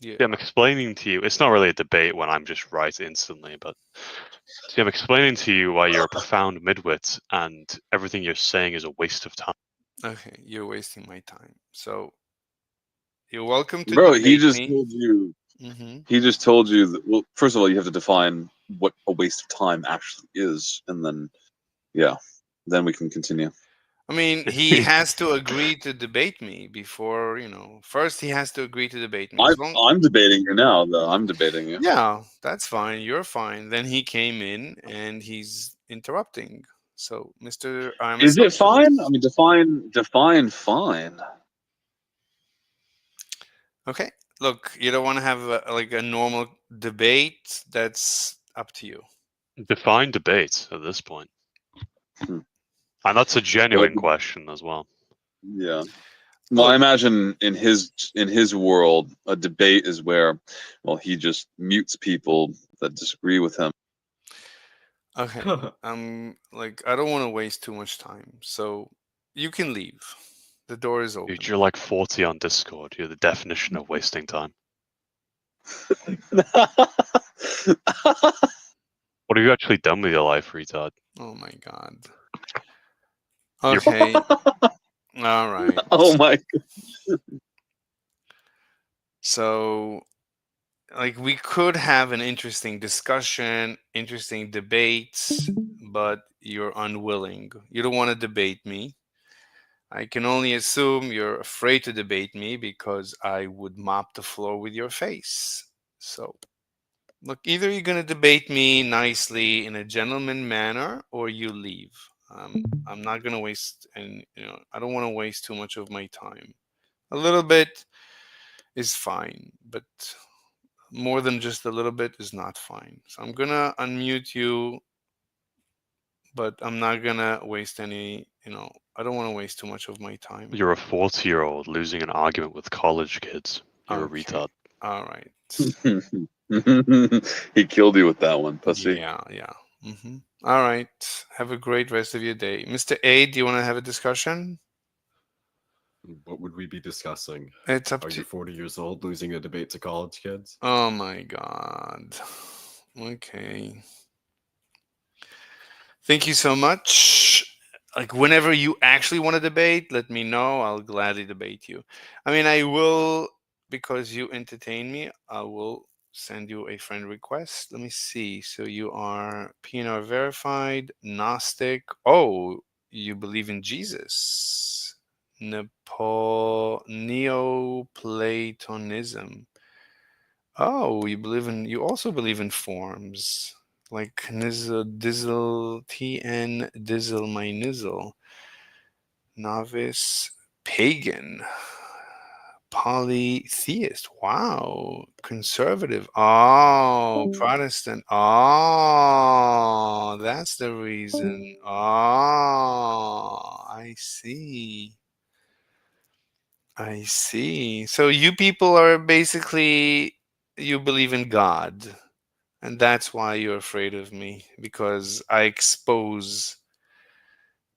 Yeah. See, I'm explaining to you. It's not really a debate when I'm just right instantly, but see, I'm explaining to you why you're a profound midwit and everything you're saying is a waste of time. Okay, you're wasting my time. So, you're welcome to Bro, he debate just me. told you. Mm-hmm. He just told you that. Well, first of all, you have to define what a waste of time actually is, and then, yeah, then we can continue. I mean, he has to agree to debate me before, first he has to agree to debate me. I'm debating you now, though. I'm debating you. Yeah, that's fine. You're fine. Then he came in and he's interrupting. So, Mr. I'm a Is it socialist. fine? I mean, define fine. Okay. Look, you don't want to have a normal debate. That's up to you. Define debate at this point. Hmm. And that's a genuine question as well. Yeah. Well, I imagine in his world, a debate is where, well, he just mutes people that disagree with him. Okay. I don't want to waste too much time. So, you can leave. The door is open. Dude, you're like 40 on Discord. You're the definition of wasting time. What have you actually done with your life, retard? Oh my god. Okay. All right. Oh my god. So, we could have an interesting discussion, interesting debates, but you're unwilling. You don't want to debate me. I can only assume you're afraid to debate me because I would mop the floor with your face. So, look, either you're going to debate me nicely in a gentleman manner or you leave. I'm not going to waste, and I don't want to waste too much of my time. A little bit is fine, but more than just a little bit is not fine. So I'm going to unmute you, but I'm not going to waste any, I don't want to waste too much of my time. You're a 40-year-old losing an argument with college kids. You're Okay. a retard. All right. He killed you with that one, pussy. Yeah. All right. Have a great rest of your day. Mr. A, do you want to have a discussion? What would we be discussing? It's up Are to you 40 years old losing a debate to college kids? Oh my god. Okay. Thank you so much. Whenever you actually want to debate, let me know. I'll gladly debate you. I mean, I will, because you entertain me, I will send you a friend request. Let me see. So you are PNR verified, Gnostic. Oh, you believe in Jesus. Neoplatonism. Oh, you also believe in forms like nizzle, dizzle, tn, dizzle, my nizzle, novice, pagan, polytheist. Wow, conservative. Oh, Protestant. Oh, that's the reason. Oh, I see. I see. So you people are basically, you believe in God. And that's why you're afraid of me, because I expose.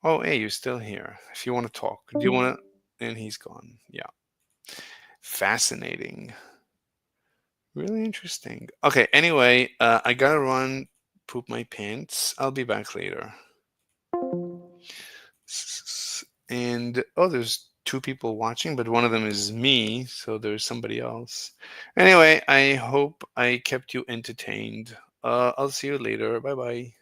Oh, hey, you're still here. If you want to talk, do you want to? And he's gone. Yeah. Fascinating. Really interesting. Okay. Anyway, I gotta run poop my pants. I'll be back later. And oh, there's 2 people watching, but one of them is me, so there's somebody else. Anyway, I hope I kept you entertained. I'll see you later. Bye bye.